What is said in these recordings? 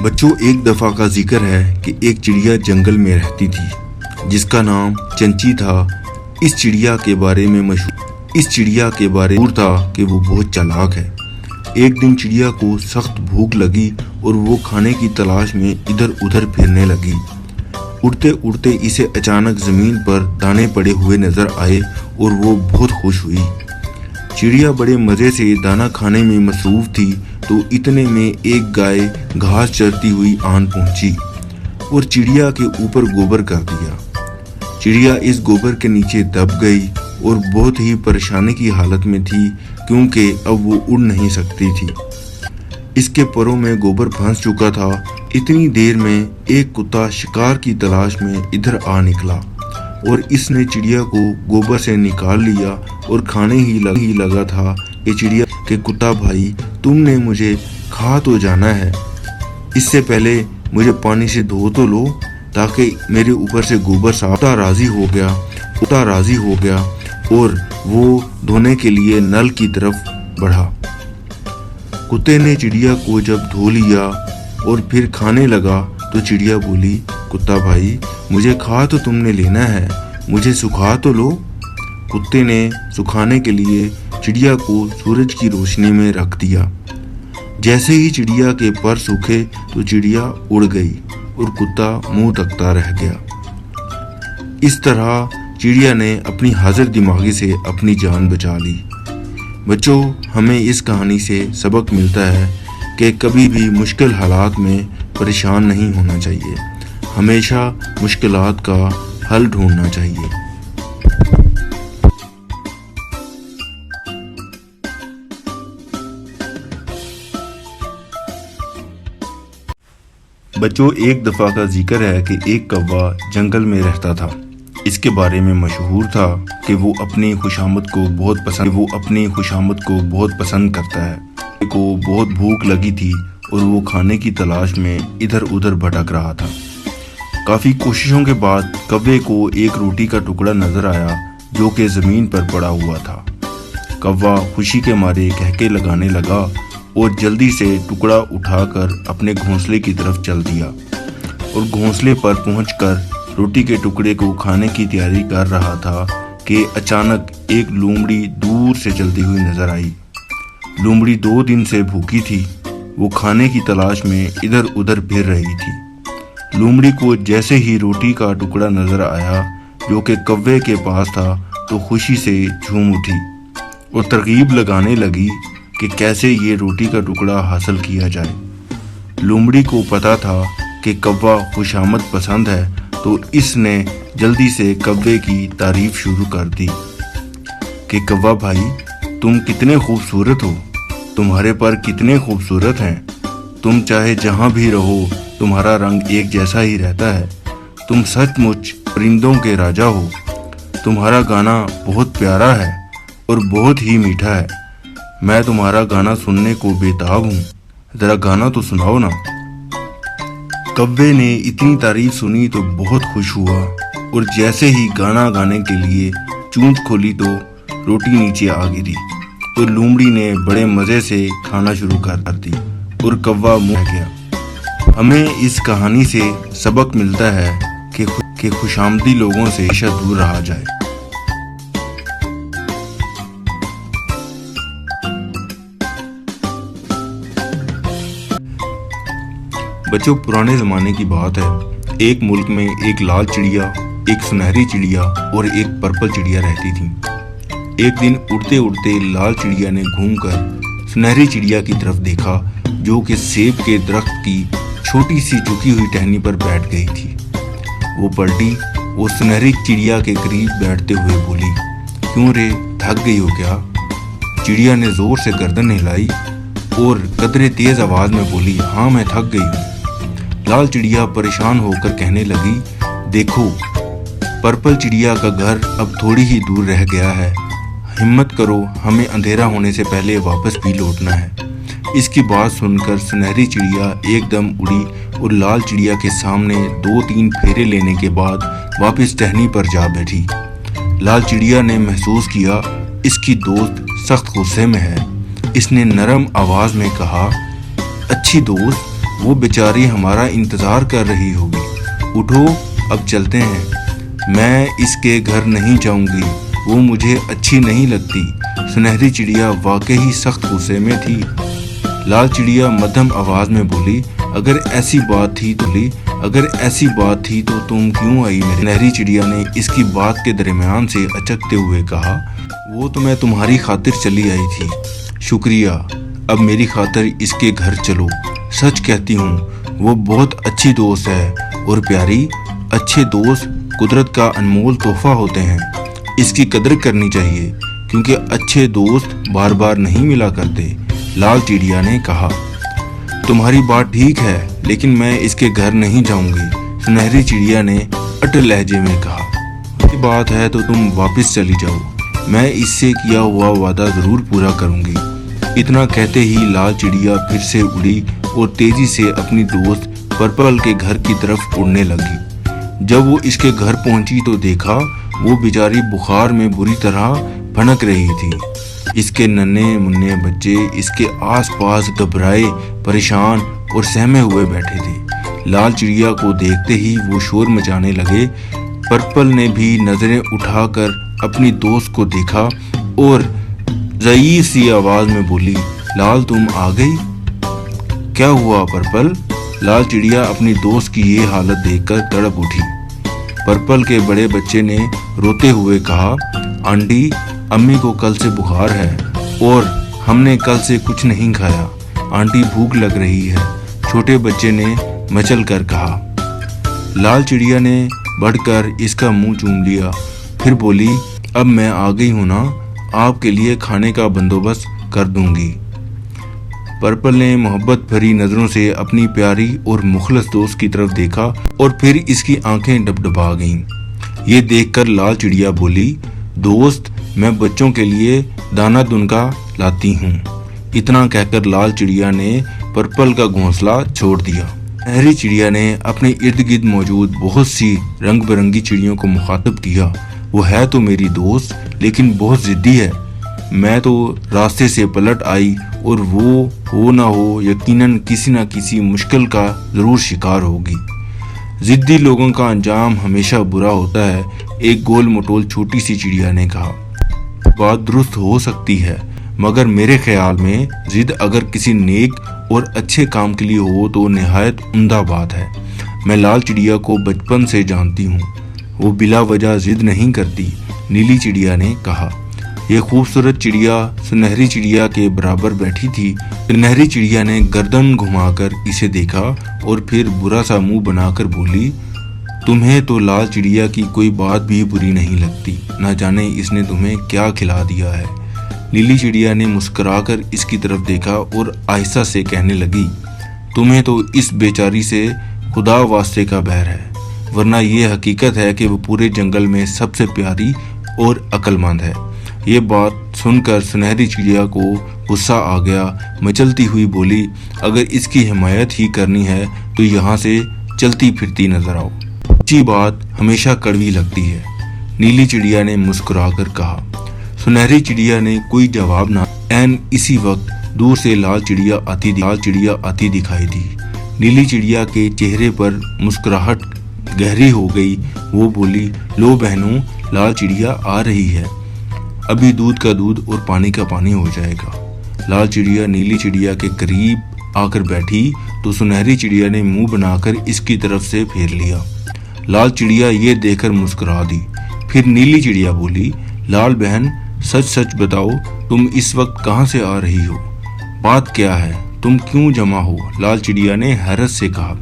بچوں، ایک دفعہ کا ذکر ہے کہ ایک چڑیا جنگل میں رہتی تھی جس کا نام چنچی تھا۔ اس چڑیا کے بارے میں مشہور تھا کہ وہ بہت چالاک ہے۔ ایک دن چڑیا کو سخت بھوک لگی اور وہ کھانے کی تلاش میں ادھر ادھر پھرنے لگی۔ اڑتے اڑتے اسے اچانک زمین پر دانے پڑے ہوئے نظر آئے اور وہ بہت خوش ہوئی۔ چڑیا بڑے مزے سے دانہ کھانے میں مصروف تھی تو اتنے میں ایک گائے گھاس چرتی ہوئی آن پہنچی اور چڑیا کے اوپر گوبر کر دیا۔ چڑیا اس گوبر کے نیچے دب گئی اور بہت ہی پریشانی کی حالت میں تھی کیونکہ اب وہ اڑ نہیں سکتی تھی۔ اس کے پروں میں گوبر پھنس چکا تھا۔ اتنی دیر میں ایک کتا شکار کی تلاش میں ادھر آ نکلا اور اس نے چڑیا کو گوبر سے نکال لیا اور کھانے ہی لگا تھا کہ چڑیا کہ کتا بھائی، تم نے مجھے کھا تو جانا ہے، اس سے پہلے مجھے پانی سے دھو تو لو تاکہ میرے اوپر سے گوبر صاف۔ کتا راضی ہو گیا اور وہ دھونے کے لیے نل کی طرف بڑھا۔ کتے نے چڑیا کو جب دھو لیا اور پھر کھانے لگا تو چڑیا بولی، کتا بھائی، مجھے کھا تو تم نے لینا ہے، مجھے سکھا تو لو۔ کتے نے سکھانے کے لیے چڑیا کو سورج کی روشنی میں رکھ دیا۔ جیسے ہی چڑیا کے پر سوکھے تو چڑیا اڑ گئی اور کتا منہ تکتا رہ گیا۔ اس طرح چڑیا نے اپنی حاضر دماغی سے اپنی جان بچا لی۔ بچوں، ہمیں اس کہانی سے سبق ملتا ہے کہ کبھی بھی مشکل حالات میں پریشان نہیں ہونا چاہیے، ہمیشہ مشکلات کا حل ڈھونڈنا چاہیے۔ بچوں، ایک دفعہ کا ذکر ہے کہ ایک کوا جنگل میں رہتا تھا۔ اس کے بارے میں مشہور تھا کہ وہ اپنی خوشامد کو بہت پسند کرتا ہے۔ کو بہت بھوک لگی تھی اور وہ کھانے کی تلاش میں ادھر ادھر بھٹک رہا تھا۔ کافی کوششوں کے بعد کوے کو ایک روٹی کا ٹکڑا نظر آیا جو کہ زمین پر پڑا ہوا تھا۔ کوا خوشی کے مارے کہکے لگانے لگا اور جلدی سے ٹکڑا اٹھا کر اپنے گھونسلے کی طرف چل دیا اور گھونسلے پر پہنچ کر روٹی کے ٹکڑے کو کھانے کی تیاری کر رہا تھا کہ اچانک ایک لومڑی دور سے چلتی ہوئی نظر آئی۔ لومڑی 2 دن سے بھوکی تھی، وہ کھانے کی تلاش میں ادھر ادھر پھر رہی تھی۔ لومڑی کو جیسے ہی روٹی کا ٹکڑا نظر آیا جو کہ کوے کے پاس تھا تو خوشی سے جھوم اٹھی اور ترغیب لگانے لگی کہ کیسے یہ روٹی کا ٹکڑا حاصل کیا جائے۔ لومڑی کو پتا تھا کہ کوا خوشامد پسند ہے تو اس نے جلدی سے کوے کی تعریف شروع کر دی کہ کوا بھائی، تم کتنے خوبصورت ہو، تمہارے پر کتنے خوبصورت ہیں، تم چاہے جہاں بھی رہو تمہارا رنگ ایک جیسا ہی رہتا ہے، تم سچ مچ پرندوں کے راجا ہو، تمہارا گانا بہت پیارا ہے اور بہت ہی میٹھا ہے، میں تمہارا گانا سننے کو بےتاب ہوں، ذرا گانا تو سناؤ نا۔ کوے نے اتنی تعریف سنی تو بہت خوش ہوا اور جیسے ہی گانا گانے کے لیے چونچ کھولی تو روٹی نیچے آ گری اور لومڑی نے بڑے مزے سے کھانا شروع کر دی اور کوا منہ گیا۔ ہمیں اس کہانی سے سبق ملتا ہے کہ خوشامدی لوگوں سے ہمیشہ دور رہا جائے۔ بچوں، پرانے زمانے کی بات ہے، ایک ملک میں ایک لال چڑیا، ایک سنہری چڑیا اور ایک پرپل چڑیا رہتی تھی۔ ایک دن اڑتے اڑتے لال چڑیا نے گھوم کر سنہری چڑیا کی طرف دیکھا جو کہ سیب کے درخت کی چھوٹی سی جھکی ہوئی ٹہنی پر بیٹھ گئی تھی۔ وہ پلٹی اور سنہری چڑیا کے قریب بیٹھتے ہوئے بولی، کیوں رے، تھک گئی ہو کیا؟ چڑیا نے زور سے گردن ہلائی اور قدرے تیز آواز میں بولی، ہاں میں تھک گئی ہوں۔ لال چڑیا پریشان ہو کر کہنے لگی، دیکھو، پرپل چڑیا کا گھر اب تھوڑی ہی دور رہ گیا ہے، ہمت کرو، ہمیں اندھیرا ہونے سے پہلے واپس بھی لوٹنا ہے۔ اس کی بات سن کر سنہری چڑیا ایک دم اڑی اور لال چڑیا کے سامنے 2-3 پھیرے لینے کے بعد واپس ٹہنی پر جا بیٹھی۔ لال چڑیا نے محسوس کیا اس کی دوست سخت غصے میں ہے۔ اس نے نرم آواز میں کہا، اچھی دوست، وہ بیچاری ہمارا انتظار کر رہی ہوگی۔ اٹھو اب چلتے ہیں، میں اس کے گھر نہیں جاؤں گی، وہ مجھے اچھی نہیں لگتی۔ سنہری چڑیا واقعی سخت غصے میں تھی۔ لال چڑیا مدھم آواز میں بولی، اگر ایسی بات تھی تو تم کیوں آئی؟ سنہری چڑیا نے اس کی بات کے درمیان سے اچکتے ہوئے کہا، وہ تو میں تمہاری خاطر چلی آئی تھی۔ شکریہ، اب میری خاطر اس کے گھر چلو۔ سچ کہتی ہوں وہ بہت اچھی دوست ہے اور پیاری۔ اچھے دوست قدرت کا انمول تحفہ ہوتے ہیں، اس کی قدر کرنی چاہیے کیونکہ اچھے دوست بار بار نہیں ملا کرتے۔ لال چڑیا نے کہا، تمہاری بات ٹھیک ہے لیکن میں اس کے گھر نہیں جاؤں گی۔ سنہری چڑیا نے اٹل لہجے میں کہا، یہ بات ہے تو تم واپس چلی جاؤ، میں اس سے کیا ہوا وعدہ ضرور پورا کروں گی۔ اتنا کہتے ہی لال چڑیا پھر سے اڑی اور تیزی سے اپنی دوست پرپل کے گھر کی طرف اڑنے لگی۔ جب وہ اس کے گھر پہنچی تو دیکھا وہ بیچاری بخار میں بری طرح بھنک رہی تھی۔ اس کے ننھے منھے بچے اس کے آس پاس گھبرائے، پریشان اور سہمے ہوئے بیٹھے تھے۔ لال چڑیا کو دیکھتے ہی وہ شور مچانے لگے۔ پرپل نے بھی نظریں اٹھا کر اپنی دوست کو دیکھا اور ضعیف سی آواز میں بولی، لال تم آ گئی؟ کیا ہوا پرپل؟ لال چڑیا اپنی دوست کی یہ حالت دیکھ کر تڑپ اٹھی۔ پرپل کے بڑے بچے نے روتے ہوئے کہا، آنٹی امی کو کل سے بخار ہے اور ہم نے کل سے کچھ نہیں کھایا، آنٹی بھوک لگ رہی ہے، چھوٹے بچے نے مچل کر کہا۔ لال چڑیا نے بڑھ کر اس کا منہ چوم لیا، پھر بولی، اب میں آ گئی ہوں نا، آپ کے لیے کھانے کا بندوبست کر دوں گی۔ پرپل نے محبت بھری نظروں سے اپنی پیاری اور مخلص دوست کی طرف دیکھا اور پھر اس کی آنکھیں ڈبڈبا گئیں۔ یہ دیکھ کر لال چڑیا بولی، دوست میں بچوں کے لیے دانہ دنکا لاتی ہوں۔ اتنا کہہ کر لال چڑیا نے پرپل کا گھونسلہ چھوڑ دیا۔ سنہری چڑیا نے اپنے ارد گرد موجود بہت سی رنگ برنگی چڑیوں کو مخاطب کیا، وہ ہے تو میری دوست لیکن بہت ضدی ہے، میں تو راستے سے پلٹ آئی اور وہ ہو نہ ہو یقیناً کسی نہ کسی مشکل کا ضرور شکار ہوگی۔ ضدی لوگوں کا انجام ہمیشہ برا ہوتا ہے، ایک گول مٹول چھوٹی سی چڑیا نے کہا۔ بات درست ہو سکتی ہے مگر میرے خیال میں ضد اگر کسی نیک اور اچھے کام کے لیے ہو تو نہایت عمدہ بات ہے۔ میں لال چڑیا کو بچپن سے جانتی ہوں، وہ بلا وجہ ضد نہیں کرتی، نیلی چڑیا نے کہا۔ یہ خوبصورت چڑیا سنہری چڑیا کے برابر بیٹھی تھی۔ سنہری چڑیا نے گردن گھما کر اسے دیکھا اور پھر برا سا منہ بنا کر بولی، تمہیں تو لال چڑیا کی کوئی بات بھی بری نہیں لگتی، نہ جانے اس نے تمہیں کیا کھلا دیا ہے۔ نیلی چڑیا نے مسکرا کر اس کی طرف دیکھا اور آہستہ سے کہنے لگی، تمہیں تو اس بیچاری سے خدا واسطے کا بہر ہے، ورنہ یہ حقیقت ہے کہ وہ پورے جنگل میں سب سے پیاری اور عقل مند ہے۔ یہ بات سن کر سنہری چڑیا کو غصہ آ گیا، مچلتی ہوئی بولی، اگر اس کی حمایت ہی کرنی ہے تو یہاں سے چلتی پھرتی نظر آؤ، اچھی بات ہمیشہ کڑوی لگتی ہے، نیلی چڑیا نے مسکرا کر کہا۔ سنہری چڑیا نے کوئی جواب نہ، عین اسی وقت دور سے لال چڑیا آتی دکھائی دی۔ نیلی چڑیا کے چہرے پر مسکراہٹ گہری ہو گئی، وہ بولی، لو بہنوں، لال چڑیا آ رہی ہے، ابھی دودھ کا دودھ اور پانی کا پانی ہو جائے گا۔ لال چڑیا نیلی چڑیا کے قریب آ کر بیٹھی تو سنہری چڑیا نے منہ بنا کر اس کی طرف سے پھیر لیا۔ لال چڑیا یہ دیکھ کر مسکرا دی، پھر نیلی چڑیا بولی، لال بہن سچ سچ بتاؤ، تم اس وقت کہاں سے آ رہی ہو؟ بات کیا ہے؟ تم کیوں جمع ہو؟ لال چڑیا نے حیرت سے کہا۔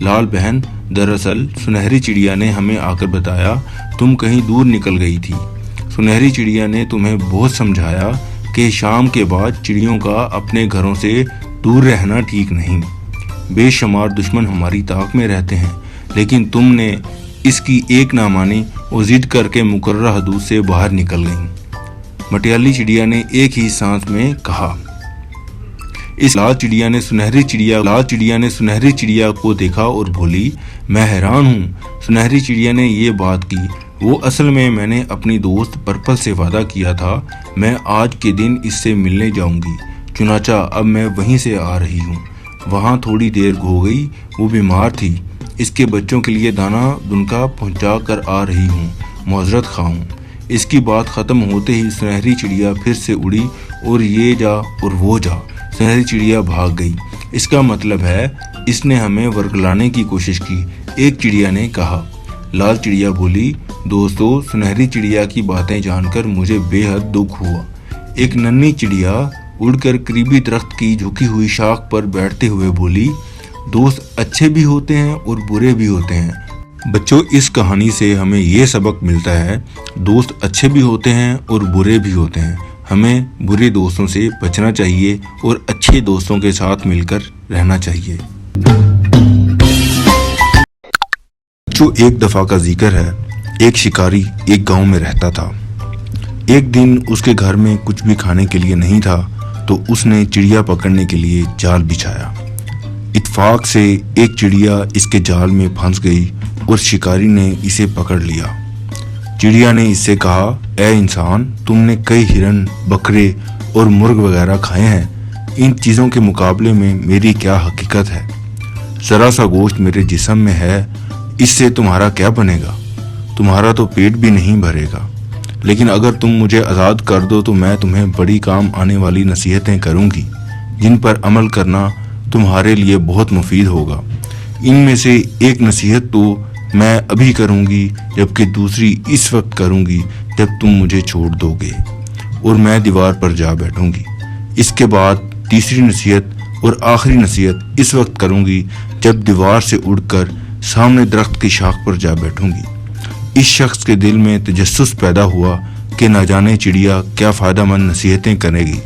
لال بہن، دراصل سنہری چڑیا نے ہمیں آ کر بتایا تم کہیں دور نکل گئی تھی۔ سنہری چڑیا نے تمہیں بہت سمجھایا کہ شام کے بعد چڑیوں کا اپنے گھروں سے دور رہنا ٹھیک نہیں، بے شمار دشمن ہماری طاق میں رہتے ہیں، لیکن تم نے اس کی ایک نہ مانی اور ضد کر کے مقررہ حدود سے باہر نکل گئیں، مٹیالی چڑیا نے ایک ہی سانس میں کہا۔ لال چڑیا نے سنہری چڑیا کو دیکھا اور بولی، میں حیران ہوں۔ سنہری چڑیا نے یہ بات کی، وہ اصل میں نے اپنی دوست پرپل سے وعدہ کیا تھا میں آج کے دن اس سے ملنے جاؤں گی، چنانچہ اب میں وہیں سے آ رہی ہوں۔ वहाँ थोड़ी देर हो गई, वो बीमार थी। इसके बच्चों के लिए दाना दुनका पहुँचा कर आ रही हूँ, मुआज़रत खा हूँ। इसकी बात ख़त्म होते ही सुनहरी चिड़िया फिर से उड़ी और ये जा और वो जा। सुनहरी चिड़िया भाग गई। इसका मतलब है इसने हमें वर्गलाने की कोशिश की। एक चिड़िया ने कहा। लाल चिड़िया बोली, दोस्तों, सुनहरी चिड़िया की बातें जानकर मुझे बेहद दुख हुआ। एक नन्ही चिड़िया उड़कर करीबी दरख्त की झुकी हुई शाख पर बैठते हुए बोली, दोस्त अच्छे भी होते हैं और बुरे भी होते हैं। बच्चों, इस कहानी से हमें ये सबक मिलता है, दोस्त अच्छे भी होते हैं और बुरे भी होते हैं। हमें बुरे दोस्तों से बचना चाहिए और अच्छे दोस्तों के साथ मिलकर रहना चाहिए। बच्चों, एक दफ़ा का जिक्र है, एक शिकारी एक गांव में रहता था। एक दिन उसके घर में कुछ भी खाने के लिए नहीं था, तो उसने चिड़िया पकड़ने के लिए जाल बिछाया। इत्तेफाक से एक चिड़िया इसके जाल में फंस गई और शिकारी ने इसे पकड़ लिया। चिड़िया ने इससे कहा, ए इंसान, तुमने कई हिरन, बकरे और मुर्ग वगैरह खाए हैं। इन चीज़ों के मुकाबले में मेरी क्या हकीकत है? ज़रा सा गोश्त मेरे जिस्म में है, इससे तुम्हारा क्या बनेगा? तुम्हारा तो पेट भी नहीं भरेगा। लेकिन अगर तुम मुझे आज़ाद कर दो तो मैं तुम्हें बड़ी काम आने वाली नसीहतें करूँगी, जिन पर अमल करना तुम्हारे लिए बहुत मुफीद होगा। इनमें से एक नसीहत तो मैं अभी करूँगी, जबकि दूसरी इस वक्त करूँगी जब तुम मुझे छोड़ दोगे और मैं दीवार पर जा बैठूँगी। इसके बाद तीसरी नसीहत और आखिरी नसीहत इस वक्त करूँगी जब दीवार से उड़कर सामने दरख्त की शाख पर जा बैठूँगी। इस शख्स के दिल में तजस्सुस पैदा हुआ कि न जाने चिड़िया क्या फ़ायदेमंद नसीहतें करेगी।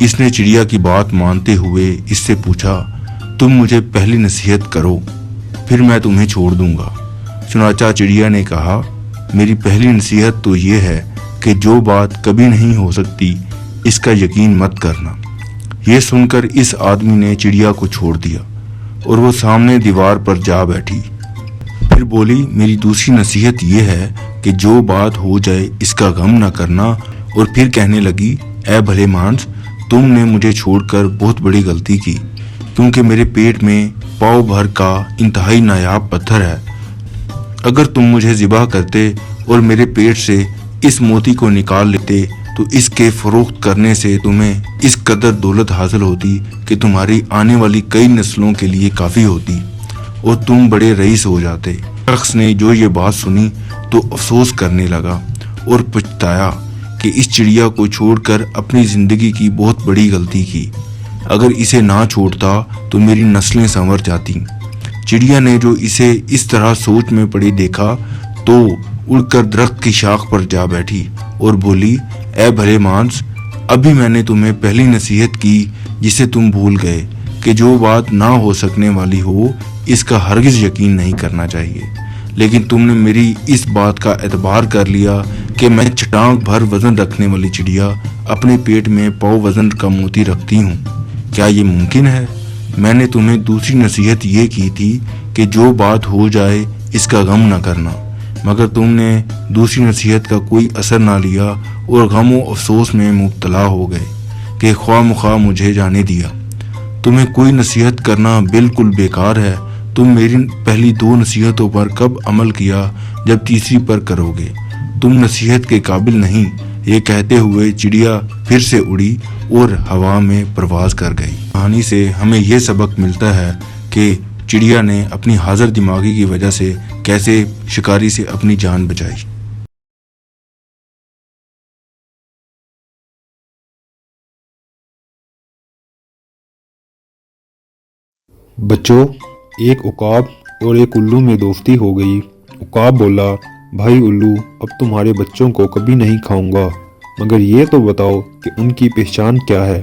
इसने चिड़िया की बात मानते हुए इससे पूछा, तुम मुझे पहली नसीहत करो, फिर मैं तुम्हें छोड़ दूंगा। चुनाचा चिड़िया ने कहा, मेरी पहली नसीहत तो ये है कि जो बात कभी नहीं हो सकती, इसका यकीन मत करना। ये सुनकर इस आदमी ने चिड़िया को छोड़ दिया और वो सामने दीवार पर जा बैठी। फिर बोली, मेरी दूसरी नसीहत ये है कि जो बात हो जाए इसका गम ना करना। और फिर कहने लगी, ऐ भले मानस, तुमने मुझे छोड़कर बहुत बड़ी गलती की, क्योंकि मेरे पेट में पाव भर का इंतहाई नायाब पत्थर है। अगर तुम मुझे ज़िबा करते और मेरे पेट से इस मोती को निकाल लेते तो इसके फरोख्त करने से तुम्हें इस कदर दौलत हासिल होती कि तुम्हारी आने वाली कई नस्लों के लिए काफ़ी होती और तुम बड़े रईस हो जाते। शख्स ने जो ये बात सुनी तो अफसोस करने लगा और पछताया कि इस चिड़िया को छोड़कर अपनी ज़िंदगी की बहुत बड़ी गलती की। अगर इसे ना छोड़ता तो मेरी नस्लें संवर जाती। चिड़िया ने जो इसे इस तरह सोच में पड़ी देखा तो उड़कर दरख्त की शाख पर जा बैठी और बोली, ऐ भले मानस, अभी मैंने तुम्हें पहली नसीहत की जिसे तुम भूल गए कि जो बात ना हो सकने वाली हो इसका हरगिज़ यकीन नहीं करना चाहिए। लेकिन तुमने मेरी इस बात का एतबार कर लिया कि मैं चटांग भर वजन रखने वाली चिड़िया अपने पेट में पाव वजन का मोती रखती हूँ। क्या ये मुमकिन है? मैंने तुम्हें दूसरी नसीहत ये की थी कि जो बात हो जाए इसका गम न करना, मगर तुमने दूसरी नसीहत का कोई असर ना लिया और गम व अफसोस में मुब्तला हो गए कि ख्वाह मुख्वाह मुझे जाने दिया। तुम्हें कोई नसीहत करना बिल्कुल बेकार है। तुम मेरी पहली दो नसीहतों पर कब अमल किया जब तीसरी पर करोगे? तुम नसीहत के काबिल नहीं। ये कहते हुए चिड़िया फिर से उड़ी और हवा में परवाज कर गई। कहानी से हमें यह सबक मिलता है कि चिड़िया ने अपनी हाजिर दिमागी की वजह से कैसे शिकारी से अपनी जान बचाई। बच्चों, एक उकाब और एक उल्लू में दोस्ती हो गई। उकाब बोला, भाई उल्लू, अब तुम्हारे बच्चों को कभी नहीं खाऊंगा, मगर ये तो बताओ कि उनकी पहचान क्या है?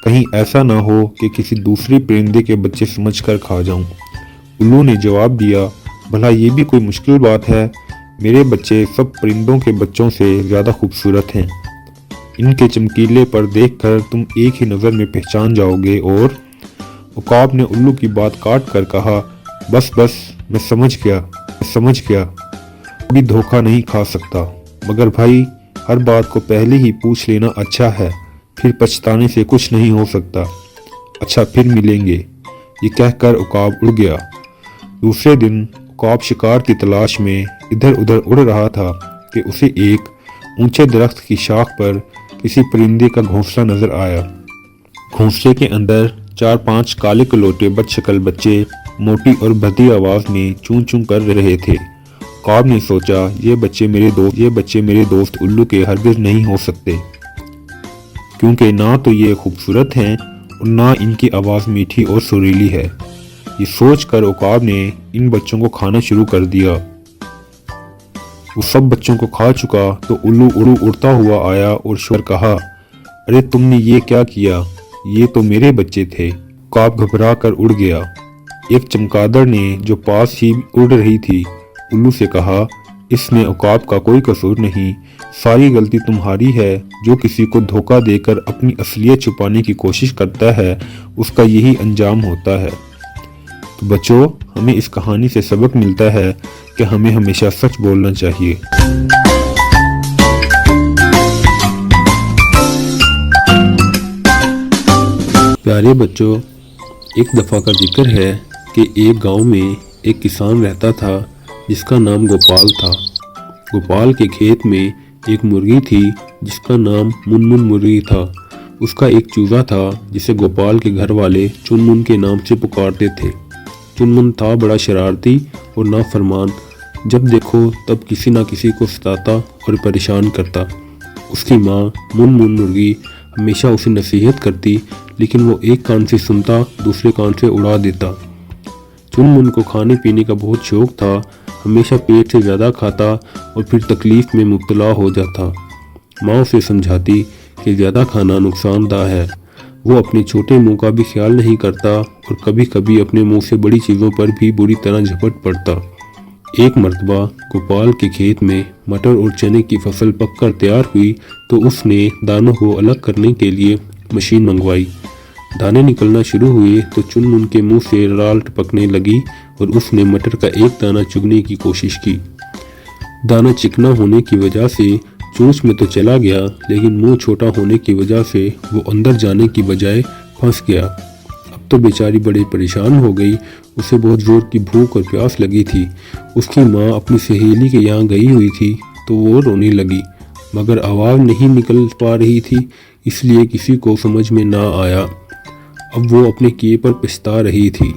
कहीं ऐसा ना हो कि किसी दूसरी परिंदे के बच्चे समझकर खा जाऊं। उल्लू ने जवाब दिया, भला ये भी कोई मुश्किल बात है? मेरे बच्चे सब परिंदों के बच्चों से ज़्यादा खूबसूरत हैं। इनके चमकीले पर देखकर तुम एक ही नज़र में पहचान जाओगे। और उकाब ने उल्लू की बात काट कर कहा, बस बस, मैं समझ गया, कभी धोखा नहीं खा सकता। मगर भाई, हर बात को पहले ही पूछ लेना अच्छा है, फिर पछताने से कुछ नहीं हो सकता। अच्छा फिर मिलेंगे। ये कहकर उकाब उड़ गया। दूसरे दिन उकाब शिकार की तलाश में इधर उधर उड़ रहा था कि उसे एक ऊंचे दरख्त की शाख पर किसी परिंदे का घोंसला नजर आया। घोंसले के अंदर 4-5 काले कलोटे बदशक्ल बच्चे मोटी और भद्दी आवाज में चूं चूं कर रहे थे। उकाब ने सोचा, ये बच्चे मेरे दोस्त उल्लू के हरगिज नहीं हो सकते, क्योंकि ना तो ये खूबसूरत हैं और ना इनकी आवाज़ मीठी और सुरीली है। ये सोचकर उकाब ने इन बच्चों को खाना शुरू कर दिया। वो सब बच्चों को खा चुका तो उल्लू उड़ता हुआ आया और शोर कहा, अरे तुमने ये क्या किया? ये तो मेरे बच्चे थे। उकाब घबरा कर उड़ गया। एक चमगादड़ ने जो पास ही उड़ रही थी उल्लू से कहा, इसमें उकाब का कोई कसूर नहीं, सारी गलती तुम्हारी है। जो किसी को धोखा देकर अपनी असलियत छुपाने की कोशिश करता है उसका यही अंजाम होता है। तो बच्चों, हमें इस कहानी से सबक मिलता है कि हमें हमेशा सच बोलना चाहिए। प्यारे बच्चों, एक दफ़ा का जिक्र है कि एक गांव में एक किसान रहता था जिसका नाम गोपाल था। गोपाल के खेत में एक मुर्गी थी जिसका नाम मुनमुन मुर्गी था। उसका एक चूजा था जिसे गोपाल के घर वाले चुनमुन के नाम से पुकारते थे। चुनमुन था बड़ा शरारती और नाफरमान, जब देखो तब किसी न किसी को सताता और परेशान करता। उसकी माँ मुनमुन मुर्गी हमेशा उसे नसीहत करती, लेकिन वो एक कान से सुनता दूसरे कान से उड़ा देता। चुनमुन को खाने पीने का बहुत शौक था, हमेशा पेट से ज़्यादा खाता और फिर तकलीफ में मुब्तला हो जाता। माँ उसे समझाती कि ज़्यादा खाना नुकसानदा है। वो अपने छोटे मुंह का भी ख्याल नहीं करता और कभी कभी अपने मुंह से बड़ी चीज़ों पर भी बुरी तरह झपट पड़ता। एक मर्तबा गोपाल के खेत में मटर और चने की फसल पककर तैयार हुई तो उसने दानों को अलग करने के लिए मशीन मंगवाई। दाने निकलना शुरू हुए तो चुनमुन के मुंह से राल टपकने लगी और उसने मटर का एक दाना चुगने की कोशिश की। दाना चिकना होने की वजह से चोंच में तो चला गया, लेकिन मुंह छोटा होने की वजह से वो अंदर जाने की बजाय फंस गया। अब तो बेचारी बड़ी परेशान हो गई। उसे बहुत जोर की भूख और प्यास लगी थी। उसकी माँ अपनी सहेली के यहाँ गई हुई थी तो वो रोने लगी, मगर आवाज़ नहीं निकल पा रही थी, इसलिए किसी को समझ में ना आया। अब वो अपने किए पर पछता रही थी।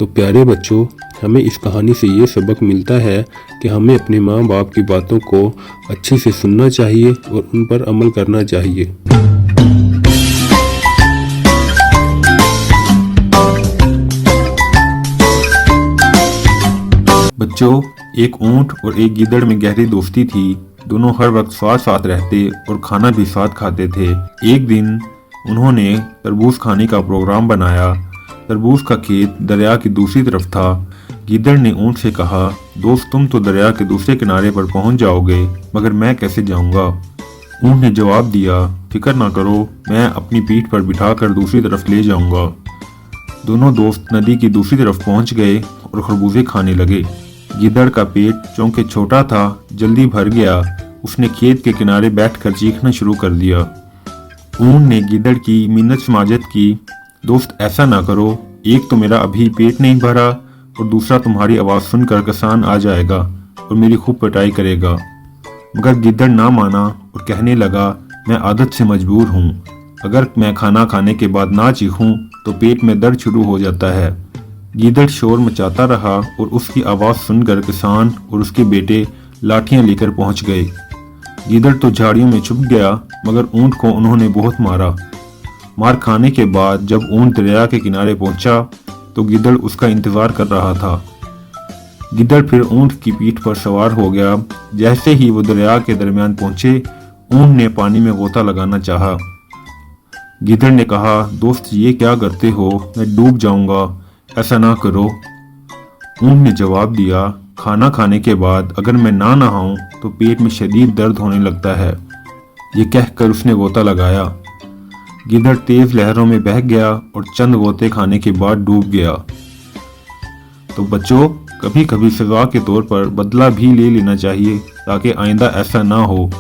तो प्यारे बच्चों, हमें इस कहानी से ये सबक मिलता है कि हमें अपने माँ बाप की बातों को अच्छे से सुनना चाहिए और उन पर अमल करना चाहिए। बच्चों, एक ऊंट और एक गीदड़ में गहरी दोस्ती थी। दोनों हर वक्त साथ साथ रहते और खाना भी साथ खाते थे। एक दिन उन्होंने तरबूज खाने का प्रोग्राम बनाया। तरबूज का खेत दरिया की दूसरी तरफ था। गीदड़ ने ऊंट से कहा, दोस्त, तुम तो दरिया के दूसरे किनारे पर पहुंच जाओगे, मगर मैं कैसे जाऊंगा? ऊंट ने जवाब दिया, फिक्र ना करो, मैं अपनी पीठ पर बिठाकर दूसरी तरफ ले जाऊंगा। दोनों दोस्त नदी की दूसरी तरफ पहुंच गए और खरबूजे खाने लगे। गीदड़ का पेट चूंकि छोटा था जल्दी भर गया। उसने खेत के किनारे बैठकर चीखना शुरू कर दिया। ऊंट ने गीदड़ की मिन्नत समाजत की, दोस्त ऐसा ना करो, एक तो मेरा अभी पेट नहीं भरा और दूसरा तुम्हारी आवाज़ सुनकर किसान आ जाएगा और मेरी खूब पिटाई करेगा। मगर गीदड़ ना माना और कहने लगा, मैं आदत से मजबूर हूँ, अगर मैं खाना खाने के बाद ना चीखूं तो पेट में दर्द शुरू हो जाता है। गीदड़ शोर मचाता रहा और उसकी आवाज़ सुनकर किसान और उसके बेटे लाठियां लेकर पहुंच गए। गीदड़ तो झाड़ियों में छुप गया, मगर ऊंट को उन्होंने बहुत मारा। मार खाने के बाद जब ऊंट दरिया के किनारे पहुंचा तो गीदड़ उसका इंतजार कर रहा था। गीदड़ फिर ऊंट की पीठ पर सवार हो गया। जैसे ही वो दरिया के दरमियान पहुंचे, ऊंट ने पानी में गोता लगाना चाहा। गीदड़ ने कहा, दोस्त, ये क्या करते हो, मैं डूब जाऊंगा, ऐसा ना करो। ऊंट ने जवाब दिया, खाना खाने के बाद अगर मैं ना नहाऊं तो पेट में शदीद दर्द होने लगता है। ये कहकर उसने गोता लगाया। गीदड़ तेज लहरों में बह गया और चंद गोते खाने के बाद डूब गया। तो बच्चों, कभी कभी सजा के तौर पर बदला भी ले लेना चाहिए ताकि आइंदा ऐसा ना हो।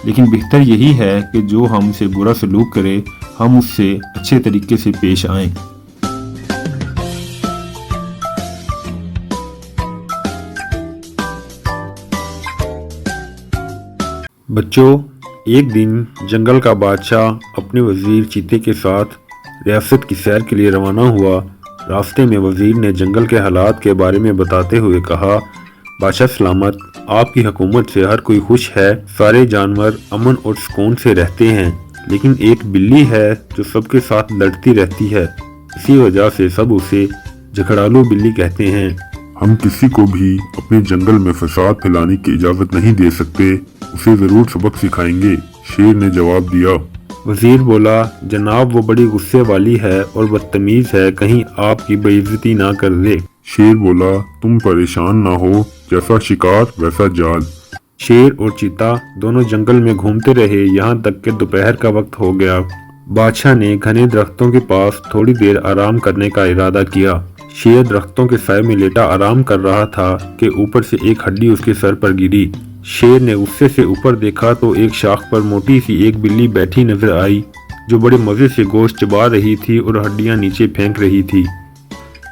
लेकिन बेहतर यही है कि जो हमसे बुरा सलूक करे ہم اس سے اچھے طریقے سے پیش آئیں۔ بچوں، ایک دن جنگل کا بادشاہ اپنے وزیر چیتے کے ساتھ ریاست کی سیر کے لیے روانہ ہوا۔ راستے میں وزیر نے جنگل کے حالات کے بارے میں بتاتے ہوئے کہا، بادشاہ سلامت، آپ کی حکومت سے ہر کوئی خوش ہے، سارے جانور امن اور سکون سے رہتے ہیں، لیکن ایک بلی ہے جو سب کے ساتھ لڑتی رہتی ہے، اسی وجہ سے سب اسے جھگڑالو بلی کہتے ہیں۔ ہم کسی کو بھی اپنے جنگل میں فساد پھیلانے کی اجازت نہیں دے سکتے، اسے ضرور سبق سکھائیں گے، شیر نے جواب دیا۔ وزیر بولا، جناب وہ بڑی غصے والی ہے اور بدتمیز ہے، کہیں آپ کی بے عزتی نہ کر دے۔ شیر بولا، تم پریشان نہ ہو، جیسا شکار ویسا جال۔ شیر اور چیتا دونوں جنگل میں گھومتے رہے یہاں تک کہ دوپہر کا وقت ہو گیا۔ بادشاہ نے گھنے درختوں کے پاس تھوڑی دیر آرام کرنے کا ارادہ کیا۔ شیر درختوں کے سائے میں لیٹا آرام کر رہا تھا کہ اوپر سے ایک ہڈی اس کے سر پر گری۔ شیر نے غصے سے اوپر دیکھا تو ایک شاخ پر موٹی سی ایک بلی بیٹھی نظر آئی جو بڑے مزے سے گوشت چبا رہی تھی اور ہڈیاں نیچے پھینک رہی تھی۔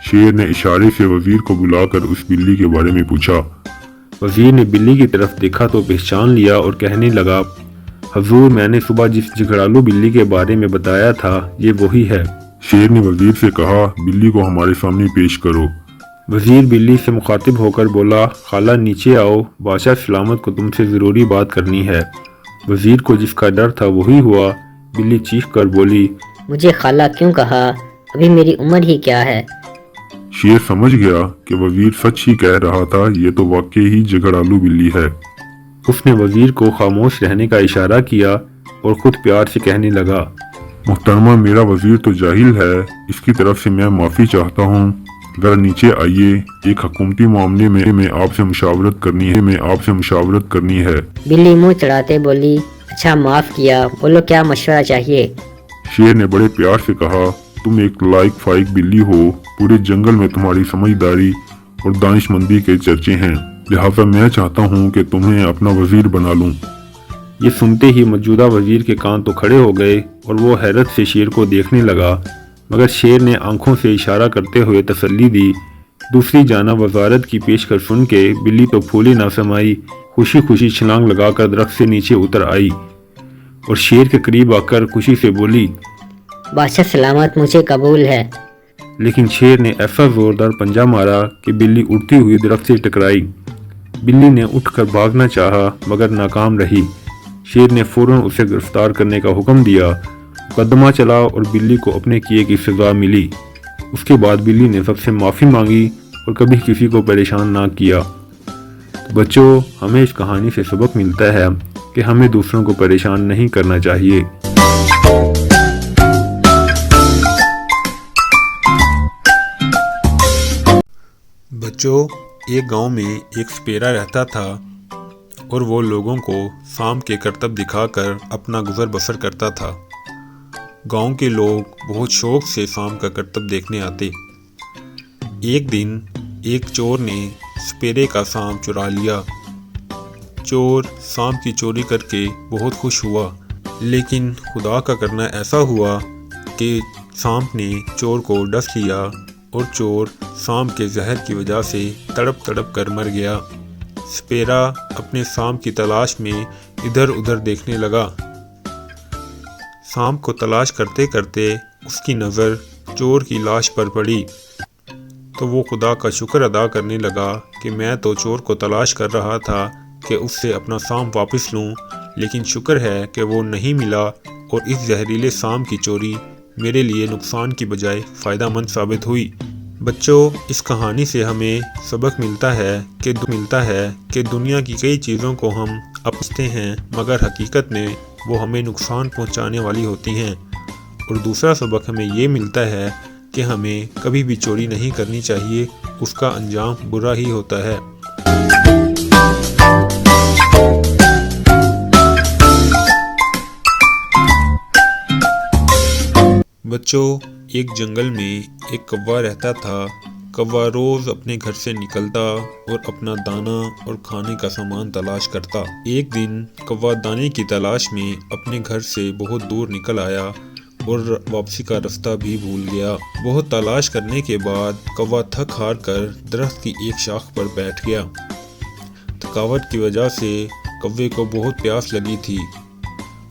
شیر نے اشارے سے وزیر کو بلا کر اس بلی کے بارے میں پوچھا۔ وزیر نے بلی کی طرف دیکھا تو پہچان لیا اور کہنے لگا، حضور، میں نے صبح جس جھگڑالو بلی کے بارے میں بتایا تھا یہ وہی ہے۔ شیر نے وزیر سے کہا، بلی کو ہمارے سامنے پیش کرو۔ وزیر بلی سے مخاطب ہو کر بولا، خالہ نیچے آؤ، بادشاہ سلامت کو تم سے ضروری بات کرنی ہے۔ وزیر کو جس کا ڈر تھا وہی ہوا۔ بلی چیخ کر بولی، مجھے خالہ کیوں کہا؟ ابھی میری عمر ہی کیا ہے؟ شیر سمجھ گیا کہ وزیر سچ ہی کہہ رہا تھا، یہ تو واقعی ہی جھگڑالو بلی ہے۔ اس نے وزیر کو خاموش رہنے کا اشارہ کیا اور خود پیار سے کہنے لگا، محترمہ، میرا وزیر تو جاہل ہے، اس کی طرف سے میں معافی چاہتا ہوں، ذرا نیچے آئیے، ایک حکومتی معاملے میں آپ سے مشاورت کرنی ہے۔ بلی منہ چڑھاتے بولی، اچھا معاف کیا، بولو کیا مشورہ چاہیے؟ شیر نے بڑے پیار سے کہا، تم ایک لائق فائق بلی ہو، پورے جنگل میں تمہاری سمجھداری اور دانش مندی کے چرچے ہیں، لہٰذا میں چاہتا ہوں کہ تمہیں اپنا وزیر بنا لوں۔ یہ سنتے ہی موجودہ وزیر کے کان تو کھڑے ہو گئے اور وہ حیرت سے شیر کو دیکھنے لگا، مگر شیر نے آنکھوں سے اشارہ کرتے ہوئے تسلی دی۔ دوسری جانب وزارت کی پیشکش سن کے بلی تو پھولی نہ سمائی، خوشی خوشی چھلانگ لگا کر درخت سے نیچے اتر آئی اور شیر کے قریب آ کر خوشی سے بولی، بادشاہ سلامت، مجھے قبول ہے۔ لیکن شیر نے ایسا زوردار پنجہ مارا کہ بلی اڑتی ہوئی درخت سے ٹکرائی۔ بلی نے اٹھ کر بھاگنا چاہا مگر ناکام رہی۔ شیر نے فوراً اسے گرفتار کرنے کا حکم دیا۔ مقدمہ چلا اور بلی کو اپنے کیے کی سزا ملی۔ اس کے بعد بلی نے سب سے معافی مانگی اور کبھی کسی کو پریشان نہ کیا۔ بچوں، ہمیں اس کہانی سے سبق ملتا ہے کہ ہمیں دوسروں کو پریشان نہیں کرنا چاہیے۔ بچوں، ایک گاؤں میں ایک سپیرا رہتا تھا اور وہ لوگوں کو شام کے کرتب دکھا کر اپنا گزر بسر کرتا تھا۔ گاؤں کے لوگ بہت شوق سے شام کا کرتب دیکھنے آتے۔ ایک دن ایک چور نے سپیرے کا شام چرا لیا۔ چور شام کی چوری کر کے بہت خوش ہوا، لیکن خدا کا کرنا ایسا ہوا کہ سانپ نے چور کو ڈس لیا اور چور سانپ کے زہر کی وجہ سے تڑپ تڑپ کر مر گیا۔ سپیرا اپنے سانپ کی تلاش میں ادھر ادھر دیکھنے لگا۔ سانپ کو تلاش کرتے کرتے اس کی نظر چور کی لاش پر پڑی تو وہ خدا کا شکر ادا کرنے لگا کہ میں تو چور کو تلاش کر رہا تھا کہ اس سے اپنا سانپ واپس لوں، لیکن شکر ہے کہ وہ نہیں ملا اور اس زہریلے سانپ کی چوری میرے لیے نقصان کی بجائے فائدہ مند ثابت ہوئی۔ بچوں، اس کہانی سے ہمیں سبق ملتا ہے کہ دنیا کی کئی چیزوں کو ہم اپناتے ہیں مگر حقیقت میں وہ ہمیں نقصان پہنچانے والی ہوتی ہیں، اور دوسرا سبق ہمیں یہ ملتا ہے کہ ہمیں کبھی بھی چوری نہیں کرنی چاہیے، اس کا انجام برا ہی ہوتا ہے۔ بچوں، ایک جنگل میں ایک کوا رہتا تھا۔ کوا روز اپنے گھر سے نکلتا اور اپنا دانہ اور کھانے کا سامان تلاش کرتا۔ ایک دن کوا دانے کی تلاش میں اپنے گھر سے بہت دور نکل آیا اور واپسی کا راستہ بھی بھول گیا۔ بہت تلاش کرنے کے بعد کوا تھک ہار کر درخت کی ایک شاخ پر بیٹھ گیا۔ تھکاوٹ کی وجہ سے کوے کو بہت پیاس لگی تھی۔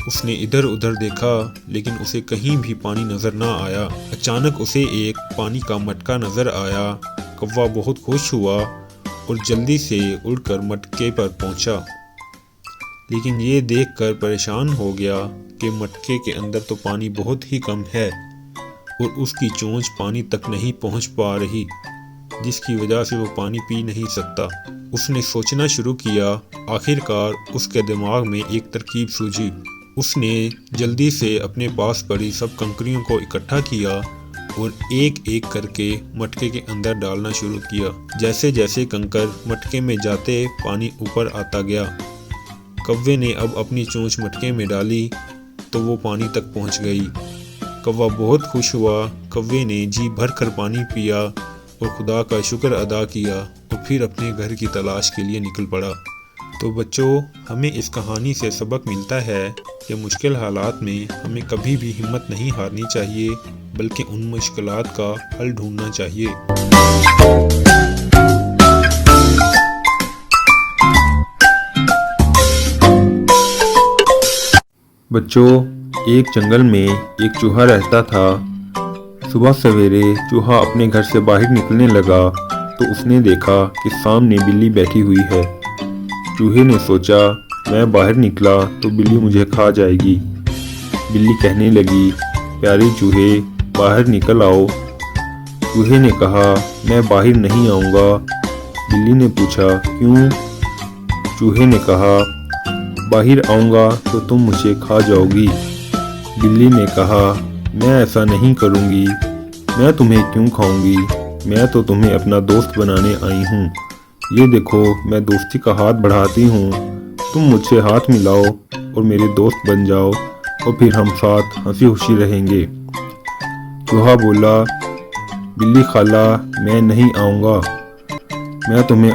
اس نے ادھر ادھر دیکھا لیکن اسے کہیں بھی پانی نظر نہ آیا۔ اچانک اسے ایک پانی کا مٹکا نظر آیا۔ کوا بہت خوش ہوا اور جلدی سے اڑ کر مٹکے پر پہنچا، لیکن یہ دیکھ کر پریشان ہو گیا کہ مٹکے کے اندر تو پانی بہت ہی کم ہے اور اس کی چونچ پانی تک نہیں پہنچ پا رہی، جس کی وجہ سے وہ پانی پی نہیں سکتا۔ اس نے سوچنا شروع کیا۔ آخر کار اس کے دماغ میں ایک ترکیب سوجھی۔ اس نے جلدی سے اپنے پاس پڑی سب کنکریوں کو اکٹھا کیا اور ایک ایک کر کے مٹکے کے اندر ڈالنا شروع کیا۔ جیسے جیسے کنکر مٹکے میں جاتے پانی اوپر آتا گیا۔ کوے نے اب اپنی چونچ مٹکے میں ڈالی تو وہ پانی تک پہنچ گئی۔ کوا بہت خوش ہوا۔ کوے نے جی بھر کر پانی پیا اور خدا کا شکر ادا کیا اور پھر اپنے گھر کی تلاش کے لیے نکل پڑا۔ تو بچوں، ہمیں اس کہانی سے سبق ملتا ہے کہ مشکل حالات میں ہمیں کبھی بھی ہمت نہیں ہارنی چاہیے، بلکہ ان مشکلات کا حل ڈھونڈنا چاہیے۔ بچوں، ایک جنگل میں ایک چوہا رہتا تھا۔ صبح سویرے چوہا اپنے گھر سے باہر نکلنے لگا تو اس نے دیکھا کہ سامنے بلی بیٹھی ہوئی ہے۔ چوہے نے سوچا میں باہر نکلا تو بلی مجھے کھا جائے گی۔ بلی کہنے لگی پیارے چوہے باہر نکل آؤ۔ چوہے نے کہا میں باہر نہیں آؤں گا۔ بلی نے پوچھا کیوں؟ چوہے نے کہا باہر آؤں گا تو تم مجھے کھا جاؤ گی۔ بلی نے کہا میں ایسا نہیں کروں گی، میں تمہیں کیوں کھاؤں گی، میں تو تمہیں اپنا دوست بنانے آئی ہوں۔ یہ دیکھو میں دوستی کا ہاتھ بڑھاتی ہوں، تم مجھ سے ہاتھ ملاؤ اور میرے دوست بن جاؤ اور پھر ہم ساتھ ہنسی خوشی رہیں گے۔ چوہا بولا بلی خالہ میں نہیں آؤں گا، میں تمہیں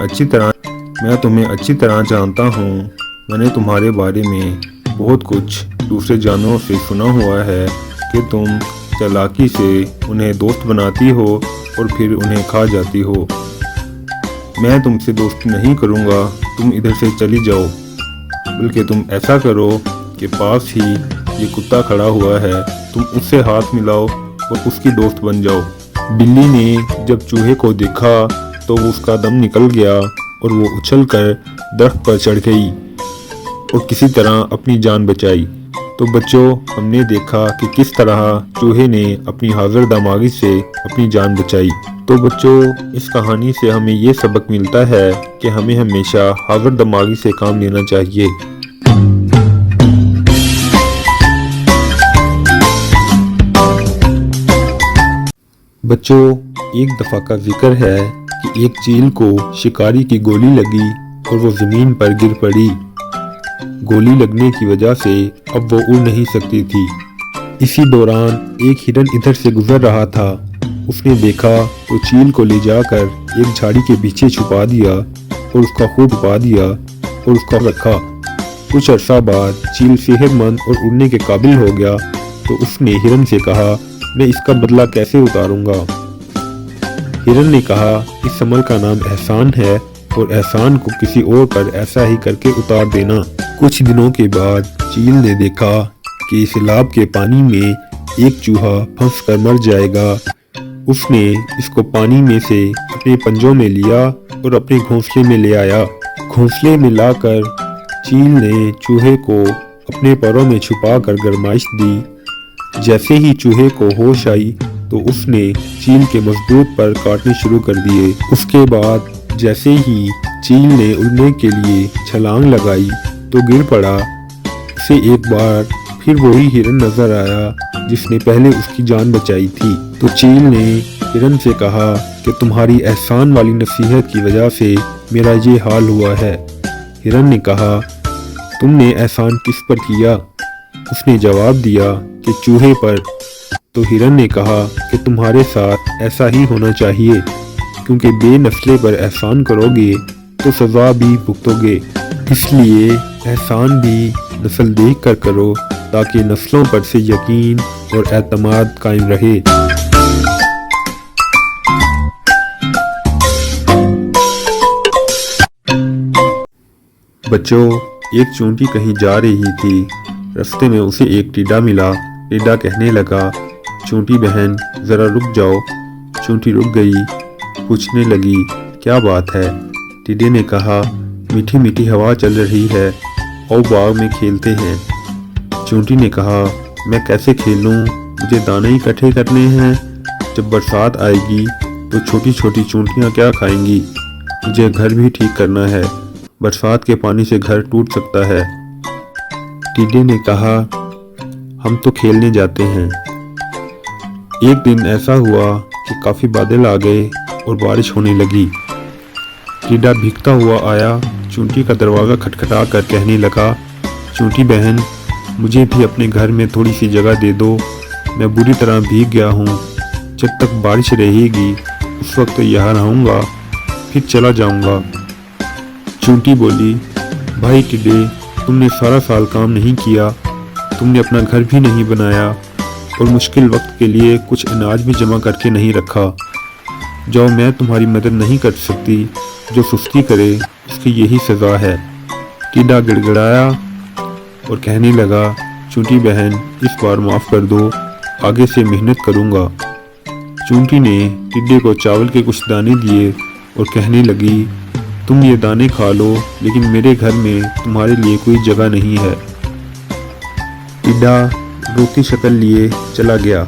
اچھی طرح جانتا ہوں۔ میں نے تمہارے بارے میں بہت کچھ دوسرے جانوروں سے سنا ہوا ہے کہ تم چالاکی سے انہیں دوست بناتی ہو اور پھر انہیں کھا جاتی ہو۔ میں تم سے دوستی نہیں کروں گا، تم ادھر سے چلی جاؤ، بلکہ تم ایسا کرو کہ پاس ہی یہ کتا کھڑا ہوا ہے، تم اس سے ہاتھ ملاؤ اور اس کی دوست بن جاؤ۔ بلی نے جب چوہے کو دیکھا تو اس کا دم نکل گیا اور وہ اچھل کر درخت پر چڑھ گئی اور کسی طرح اپنی جان بچائی۔ تو بچوں، ہم نے دیکھا کہ کس طرح چوہے نے اپنی حاضر دماغی سے اپنی جان بچائی۔ تو بچوں، اس کہانی سے ہمیں یہ سبق ملتا ہے کہ ہمیں ہمیشہ حاضر دماغی سے کام لینا چاہیے۔ بچوں، ایک دفعہ کا ذکر ہے کہ ایک چیل کو شکاری کی گولی لگی اور وہ زمین پر گر پڑی۔ گولی لگنے کی وجہ سے اب وہ اڑ نہیں سکتی تھی۔ اسی دوران ایک ہرن ادھر سے گزر رہا تھا۔ اس نے دیکھا تو چیل کو لے جا کر ایک جھاڑی کے پیچھے چھپا دیا اور اس کا خوب چھپا دیا اور اس کا رکھا۔ کچھ عرصہ بعد چیل صحت مند اور اڑنے کے قابل ہو گیا تو اس نے ہرن سے کہا میں اس کا بدلہ کیسے اتاروں گا؟ ہرن نے کہا اس عمل کا نام احسان ہے اور احسان کو کسی اور پر ایسا ہی کر کے اتار دینا۔ کچھ دنوں کے بعد چیل نے دیکھا کہ اس سیلاب کے پانی میں ایک چوہا پھنس کر مر جائے گا۔ اس نے اس کو پانی میں سے اپنے پنجوں میں لیا اور اپنے گھونسلے میں لے آیا۔ گھونسلے میں لا کر چیل نے چوہے کو اپنے پروں میں چھپا کر گرمائش دی۔ جیسے ہی چوہے کو ہوش آئی تو اس نے چیل کے مضبوط پر کاٹنے شروع کر دیے۔ اس کے بعد جیسے ہی چیل نے اڑنے کے لیے چھلانگ لگائی تو گر پڑا۔ اسے ایک بار پھر وہی ہرن نظر آیا جس نے پہلے اس کی جان بچائی تھی۔ تو چیل نے ہرن سے کہا کہ تمہاری احسان والی نصیحت کی وجہ سے میرا یہ حال ہوا ہے۔ ہرن نے کہا تم نے احسان کس پر کیا؟ اس نے جواب دیا کہ چوہے پر۔ تو ہرن نے کہا کہ تمہارے ساتھ ایسا ہی ہونا چاہیے، کیونکہ بے نسلے پر احسان کرو گے تو سزا بھی بھگتو گے، اس لیے احسان بھی نسل دیکھ کر کرو تاکہ نسلوں پر سے یقین اور اعتماد قائم رہے۔ بچوں، ایک چونٹی کہیں جا رہی تھی۔ رستے میں اسے ایک ٹیڈا ملا۔ ٹیڈا کہنے لگا، چونٹی بہن ذرا رک جاؤ۔ چونٹی رک گئی، پوچھنے لگی، کیا بات ہے؟ ٹیڈے نے کہا، میٹھی میٹھی ہوا چل رہی ہے، آؤ باغ میں کھیلتے ہیں۔ چونٹی نے کہا، میں کیسے کھیلوں؟ مجھے دانے اکٹھے کرنے ہیں۔ جب برسات آئے گی تو چھوٹی چھوٹی چونٹیاں کیا کھائیں گی؟ مجھے گھر بھی ٹھیک کرنا ہے، برسات کے پانی سے گھر ٹوٹ سکتا ہے۔ ٹیڈے نے کہا، ہم تو کھیلنے جاتے ہیں۔ ایک دن ایسا ہوا کہ کافی بادل آ گئے اور بارش ہونے لگی۔ ٹیڈا بھیگتا ہوا آیا، چونٹی کا دروازہ کھٹکھٹا کر کہنے لگا، چونٹی بہن مجھے بھی اپنے گھر میں تھوڑی سی جگہ دے دو، میں بری طرح بھیگ گیا ہوں۔ جب تک بارش رہے گی اس وقت یہاں رہوں گا، پھر چلا جاؤں گا۔ چونٹی بولی، بھائی ٹیڈے، تم نے سارا سال کام نہیں کیا، تم نے اپنا گھر بھی نہیں بنایا اور مشکل وقت کے لیے کچھ اناج بھی جمع کر کے نہیں رکھا۔ جو میں تمہاری مدد نہیں کر سکتی، جو سستی کرے اس کی یہی سزا ہے۔ ٹیڈا گڑ گڑایا اور کہنے لگا، چونٹی بہن اس بار معاف کر دو، آگے سے محنت کروں گا۔ چونٹی نے ٹیڈے کو چاول کے کچھ دانے دیے اور کہنے لگی، تم یہ دانے کھا لو، لیکن میرے گھر میں تمہارے لیے کوئی جگہ نہیں ہے۔ ٹیڈا روتی شکل لیے چلا گیا۔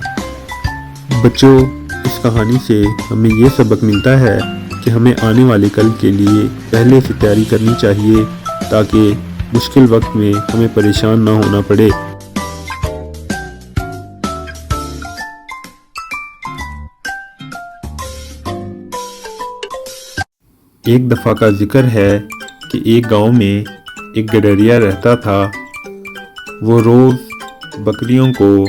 بچوں، اس کہانی سے ہمیں یہ سبق ملتا ہے کہ ہمیں آنے والے کل کے لیے پہلے سے تیاری کرنی چاہیے تاکہ مشکل وقت میں ہمیں پریشان نہ ہونا پڑے۔ ایک دفعہ کا ذکر ہے کہ ایک گاؤں میں ایک گڈریا رہتا تھا۔ وہ روز بکریوں کو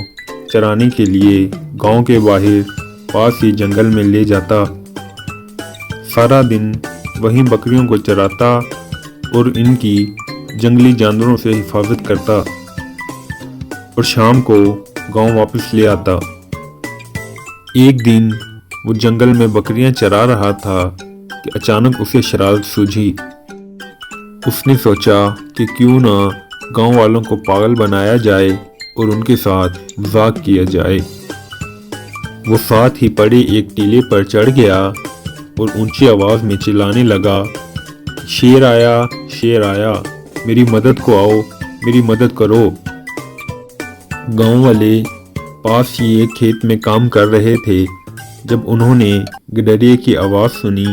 چرانے کے لیے گاؤں کے باہر پاس ہی جنگل میں لے جاتا۔ سارا دن وہیں بکریوں کو چراتا اور ان کی جنگلی جانوروں سے حفاظت کرتا اور شام کو گاؤں واپس لے آتا۔ ایک دن وہ جنگل میں بکریاں چرا رہا تھا کہ اچانک اسے شرارت سوجھی۔ اس نے سوچا کہ کیوں نہ گاؤں والوں کو پاگل بنایا جائے اور ان کے ساتھ مذاق کیا جائے۔ وہ ساتھ ہی پڑے ایک ٹیلے پر چڑھ گیا اور اونچی آواز میں چلانے لگا، شیر آیا، شیر آیا، میری مدد کو آؤ، میری مدد کرو۔ گاؤں والے پاس ہی ایک کھیت میں کام کر رہے تھے۔ جب انہوں نے گڈریے کی آواز سنی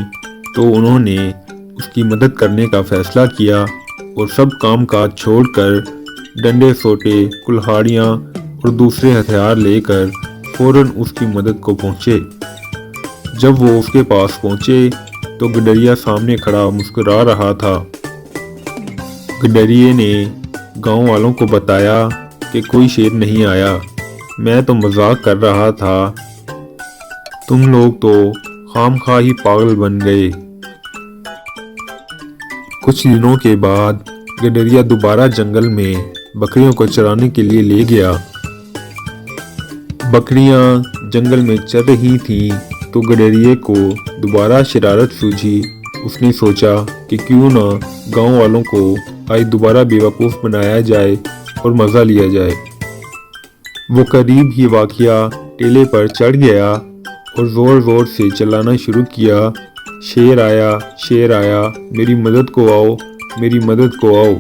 تو انہوں نے اس کی مدد کرنے کا فیصلہ کیا اور سب کام کاج چھوڑ کر ڈنڈے سوٹے، کلہاڑیاں اور دوسرے ہتھیار لے کر فوراً اس کی مدد کو پہنچے۔ جب وہ اس کے پاس پہنچے تو گڈریا سامنے کھڑا مسکرا رہا تھا۔ گڈریے نے گاؤں والوں کو بتایا کہ کوئی شیر نہیں آیا، میں تو مذاق کر رہا تھا، تم لوگ تو خام خواہ ہی پاگل بن گئے۔ کچھ دنوں کے بعد گڈریا دوبارہ جنگل میں بکریوں کو چرانے کے لیے لے گیا۔ بکریاں جنگل میں چر رہی تھیں تو گڈریے کو دوبارہ شرارت سوجھی۔ اس نے سوچا کہ کیوں نہ گاؤں والوں کو آج دوبارہ بیوقوف بنایا جائے اور مزہ لیا جائے۔ وہ قریب ہی واقعہ ٹیلے پر چڑھ گیا اور زور زور سے چلانا شروع کیا، شیر آیا، شیر آیا، میری مدد کو آؤ، میری مدد کو آؤ۔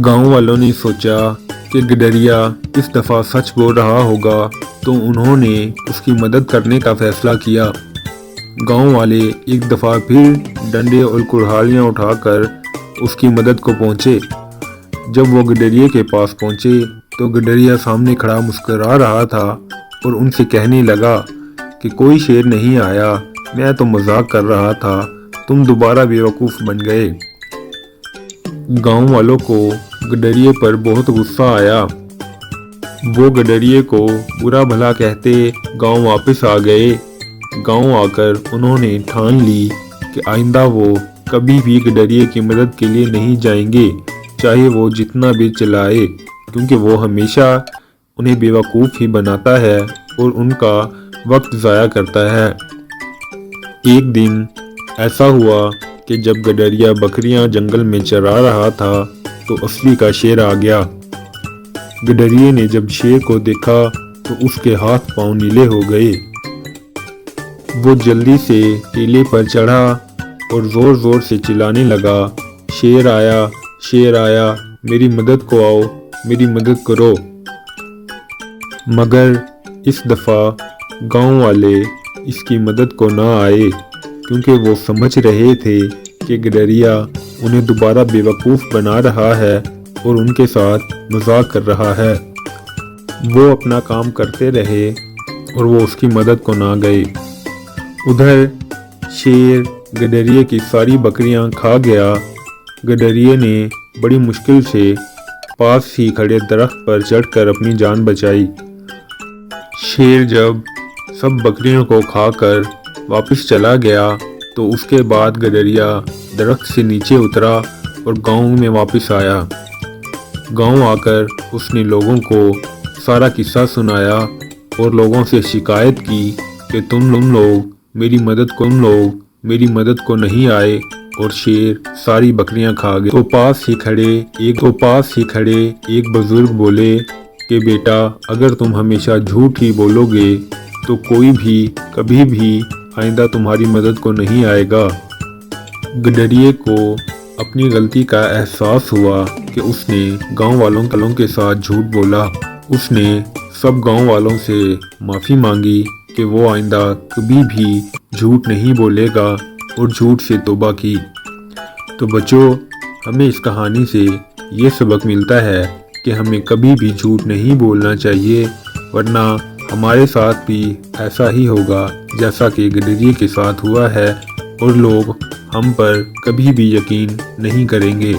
گاؤں والوں نے سوچا کہ گڈریا اس دفعہ سچ بول رہا ہوگا تو انہوں نے اس کی مدد کرنے کا فیصلہ کیا۔ گاؤں والے ایک دفعہ پھر ڈنڈے اور کلہاڑیاں اٹھا کر اس کی مدد کو پہنچے۔ جب وہ گڈریے کے پاس پہنچے تو گڈریا سامنے کھڑا مسکرا رہا تھا اور ان سے کہنے لگا کہ کوئی شیر نہیں آیا، میں تو مذاق کر رہا تھا، تم دوبارہ بیوقوف بن گئے۔ گاؤں والوں کو گڈریے پر بہت غصہ آیا۔ وہ گڈریے کو برا بھلا کہتے گاؤں واپس آ گئے۔ گاؤں آ کر انہوں نے ٹھان لی کہ آئندہ وہ کبھی بھی گڈریے کی مدد کے لیے نہیں جائیں گے، چاہے وہ جتنا بھی چلائے، کیونکہ وہ ہمیشہ انہیں بیوقوف ہی بناتا ہے اور ان کا وقت ضائع کرتا ہے۔ ایک دن ایسا ہوا کہ جب گڈریا بکریاں جنگل میں چرا رہا تھا تو اسوی کا شیر آ گیا۔ گڈریے نے جب شیر کو دیکھا تو اس کے ہاتھ پاؤں نیلے ہو گئے۔ وہ جلدی سے ٹیلے پر چڑھا اور زور زور سے چلانے لگا، شیر آیا، شیر آیا، میری مدد کو آؤ، میری مدد کرو۔ مگر اس دفعہ گاؤں والے اس کی مدد کو نہ آئے، کیونکہ وہ سمجھ رہے تھے کہ گڈریا انہیں دوبارہ بیوقوف بنا رہا ہے اور ان کے ساتھ مذاق کر رہا ہے۔ وہ اپنا کام کرتے رہے اور وہ اس کی مدد کو نہ گئے۔ ادھر شیر گڈریے کی ساری بکریاں کھا گیا۔ گڈریے نے بڑی مشکل سے پاس ہی کھڑے درخت پر چڑھ کر اپنی جان بچائی۔ شیر جب سب بکریوں کو کھا کر واپس چلا گیا تو اس کے بعد گڈریا درخت سے نیچے اترا اور گاؤں میں واپس آیا۔ گاؤں آ کر اس نے لوگوں کو سارا قصہ سنایا اور لوگوں سے شکایت کی کہ تم لوگ میری مدد کو نہیں آئے اور شیر ساری بکریاں کھا گئے۔ تو پاس ہی کھڑے ایک بزرگ بولے کہ بیٹا، اگر تم ہمیشہ جھوٹ ہی بولو گے تو کوئی بھی کبھی بھی آئندہ تمہاری مدد کو نہیں آئے گا۔ گڈریے کو اپنی غلطی کا احساس ہوا کہ اس نے گاؤں والوں کے ساتھ جھوٹ بولا۔ اس نے سب گاؤں والوں سے معافی مانگی کہ وہ آئندہ کبھی بھی جھوٹ نہیں بولے گا اور جھوٹ سے توبہ کی۔ تو بچوں، ہمیں اس کہانی سے یہ سبق ملتا ہے کہ ہمیں کبھی بھی جھوٹ نہیں بولنا چاہیے، ورنہ ہمارے ساتھ بھی ایسا ہی ہوگا جیسا کہ گڈریے کے ساتھ ہوا ہے اور لوگ ہم پر کبھی بھی یقین نہیں کریں گے۔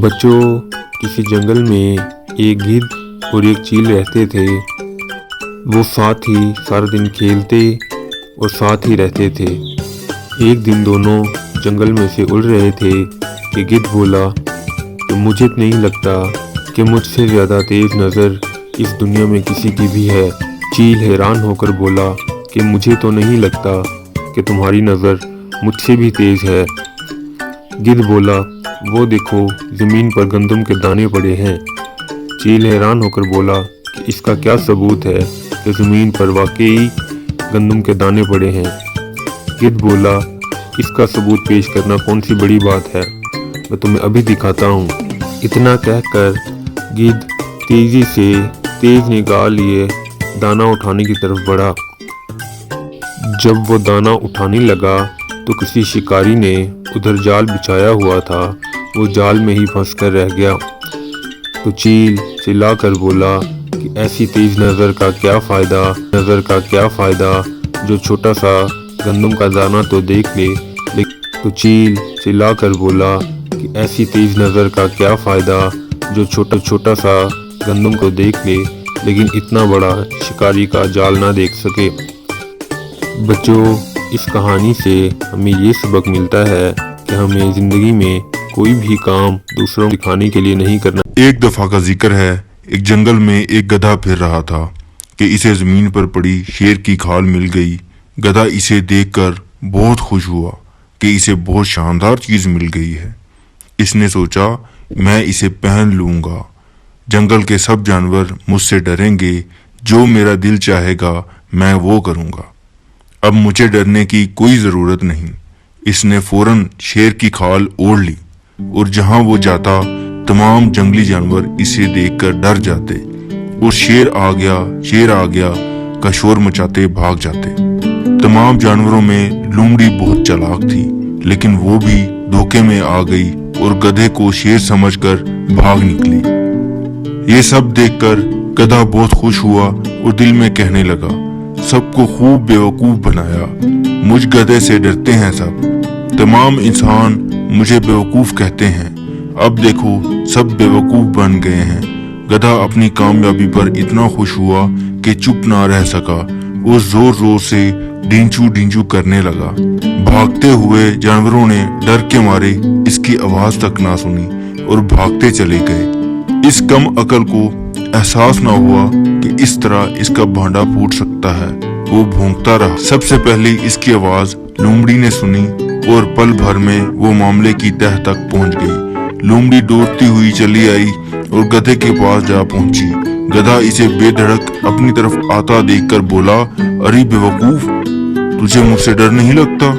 بچوں، کسی جنگل میں ایک گدھ اور ایک چیل رہتے تھے۔ وہ ساتھ ہی سارا دن کھیلتے اور ساتھ ہی رہتے تھے۔ ایک دن دونوں جنگل میں سے اڑ رہے تھے کہ گدھ بولا کہ مجھے نہیں لگتا کہ مجھ سے زیادہ تیز نظر اس دنیا میں کسی کی بھی ہے۔ چیل حیران ہو کر بولا کہ مجھے تو نہیں لگتا کہ تمہاری نظر مجھ سے بھی تیز ہے۔ گدھ بولا، وہ دیکھو زمین پر گندم کے دانے پڑے ہیں۔ چیل حیران ہو کر بولا کہ اس کا کیا ثبوت ہے کہ زمین پر واقعی گندم کے دانے پڑے ہیں؟ گدھ بولا، اس کا ثبوت پیش کرنا کون سی بڑی بات ہے، میں تمہیں ابھی دکھاتا ہوں۔ اتنا کہہ کر گدھ تیزی سے تیز نگاہ لیے دانا اٹھانے کی طرف بڑھا۔ جب وہ دانا اٹھانے لگا تو کسی شکاری نے ادھر جال بچھایا ہوا تھا، وہ جال میں ہی پھنس کر رہ گیا۔ تو چیل چلا کر بولا کہ ایسی تیز نظر کا کیا فائدہ جو چھوٹا سا گندم کا دانہ تو دیکھ لے۔ تو چیل چلا کر بولا کہ ایسی تیز نظر کا کیا فائدہ جو چھوٹا سا گندم کو دیکھ لے لیکن اتنا بڑا شکاری کا جال نہ دیکھ سکے۔ بچوں، اس کہانی سے ہمیں یہ سبق ملتا ہے کہ ہمیں زندگی میں کوئی بھی کام دوسروں کو دکھانے کے لیے نہیں کرنا۔ ایک دفعہ کا ذکر ہے، ایک جنگل میں ایک گدھا پھر رہا تھا کہ اسے زمین پر پڑی شیر کی کھال مل گئی۔ گدھا اسے دیکھ کر بہت خوش ہوا کہ اسے بہت شاندار چیز مل گئی ہے۔ اس نے سوچا، میں اسے پہن لوں گا، جنگل کے سب جانور مجھ سے ڈریں گے، جو میرا دل چاہے گا میں وہ کروں گا، اب مجھے ڈرنے کی کوئی ضرورت نہیں۔ اس نے فوراً شیر کی کھال اوڑھ لی اور جہاں وہ جاتا تمام جنگلی جانور اسے دیکھ کر ڈر جاتے اور شیر آ گیا کا شور مچاتے بھاگ جاتے۔ تمام جانوروں میں لومڑی بہت چالاک تھی، لیکن وہ بھی دھوکے میں آ گئی اور گدھے کو شیر سمجھ کر بھاگ نکلی۔ یہ سب دیکھ کر گدھا بہت خوش ہوا اور دل میں کہنے لگا، سب کو خوب بیوقوف بنایا، مجھ گدھے سے ڈرتے ہیں سب، تمام انسان مجھے بیوقوف کہتے ہیں، اب دیکھو سب بیوقوف بن گئے ہیں۔ گدھا اپنی کامیابی پر اتنا خوش ہوا کہ چپ نہ رہ سکا वो जोर जोर से डींचू डींचू करने लगा। भागते हुए जानवरों ने डर के मारे इसकी आवाज तक ना सुनी और भागते चले गए। इस कम अकल को एहसास ना हुआ कि इस तरह इसका भांडा फूट सकता है। वो भौंकता रहा। सबसे पहले इसकी आवाज लोमड़ी ने सुनी और पल भर में वो मामले की तह तक पहुंच गई। लोमड़ी दौड़ती हुई चली आई और गधे के पास जा पहुंची। गधा इसे बेधड़क अपनी तरफ आता देखकर बोला, अरे बेवकूफ, तुझे मुझसे डर नहीं लगता?